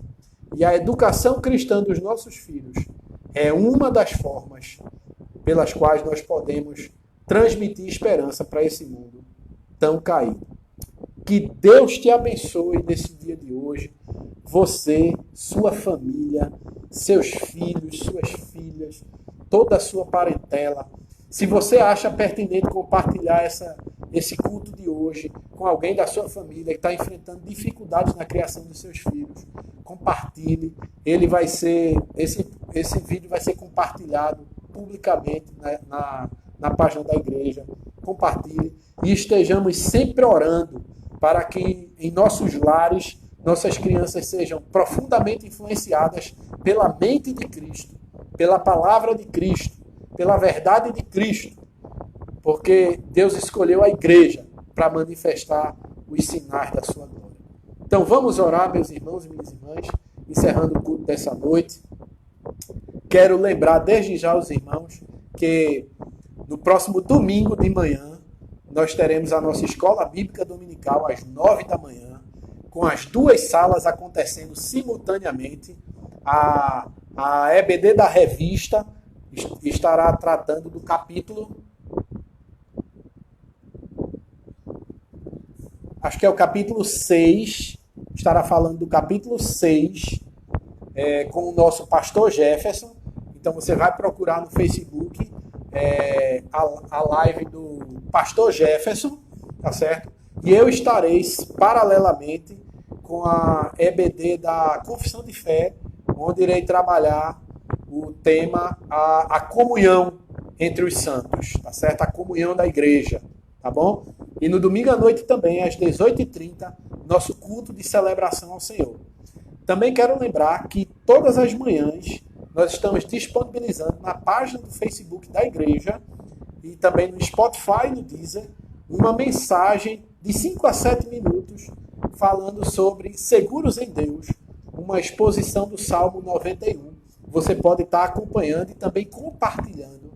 E a educação cristã dos nossos filhos é uma das formas pelas quais nós podemos transmitir esperança para esse mundo tão caído. Que Deus te abençoe nesse dia de hoje. Você, sua família, seus filhos, suas filhas, toda a sua parentela. Se você acha pertinente compartilhar esse culto de hoje com alguém da sua família que está enfrentando dificuldades na criação dos seus filhos, compartilhe. Esse vídeo vai ser compartilhado publicamente na página da igreja. Compartilhe e estejamos sempre orando para que em nossos lares nossas crianças sejam profundamente influenciadas pela mente de Cristo, pela palavra de Cristo, pela verdade de Cristo, porque Deus escolheu a igreja para manifestar os sinais da sua glória. Então vamos orar, meus irmãos e minhas irmãs, encerrando o culto dessa noite. Quero lembrar desde já os irmãos que no próximo domingo de manhã nós teremos a nossa escola bíblica dominical às 9 da manhã, com as duas salas acontecendo simultaneamente. A EBD da revista estará tratando do capítulo, acho que é o capítulo 6, estará falando do capítulo 6, com o nosso pastor Jefferson. Então você vai procurar no Facebook a live do pastor Jefferson, tá certo? E eu estarei paralelamente com a EBD da Confissão de Fé, onde irei trabalhar o tema a comunhão entre os santos, tá certo? A comunhão da igreja, tá bom? E no domingo à noite também, às 18h30, nosso culto de celebração ao Senhor. Também quero lembrar que todas as manhãs nós estamos disponibilizando na página do Facebook da igreja e também no Spotify e no Deezer uma mensagem de 5 a 7 minutos falando sobre seguros em Deus, uma exposição do Salmo 91. Você pode estar acompanhando e também compartilhando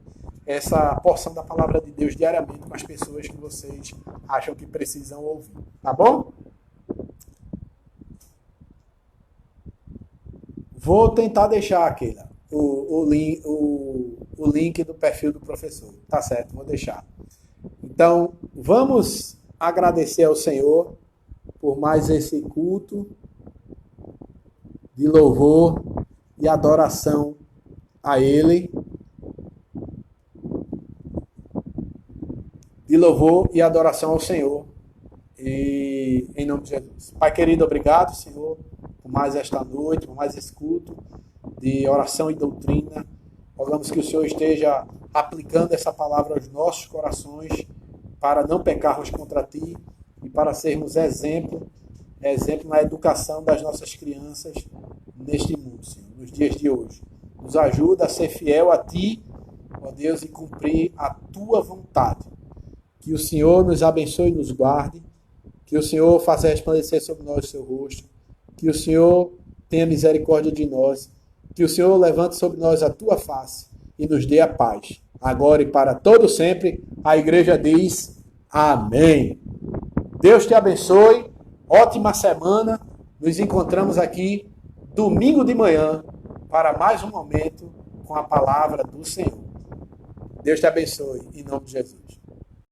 essa porção da palavra de Deus diariamente com as pessoas que vocês acham que precisam ouvir. Tá bom? Vou tentar deixar, Keila, o link do perfil do professor. Tá certo, vou deixar. Então, vamos agradecer ao Senhor por mais esse culto de louvor e adoração a Ele. De louvor e adoração ao Senhor. E em nome de Jesus. Pai querido, obrigado, Senhor, por mais esta noite, por mais esse culto de oração e doutrina. Rogamos que o Senhor esteja aplicando essa palavra aos nossos corações para não pecarmos contra Ti e para sermos exemplo na educação das nossas crianças neste mundo, Senhor, nos dias de hoje. Nos ajuda a ser fiel a Ti, ó Deus, e cumprir a Tua vontade. Que o Senhor nos abençoe e nos guarde, que o Senhor faça resplandecer sobre nós o seu rosto, que o Senhor tenha misericórdia de nós, que o Senhor levante sobre nós a Tua face e nos dê a paz. Agora e para todo sempre, a igreja diz amém. Deus te abençoe, ótima semana, nos encontramos aqui domingo de manhã para mais um momento com a palavra do Senhor. Deus te abençoe, em nome de Jesus.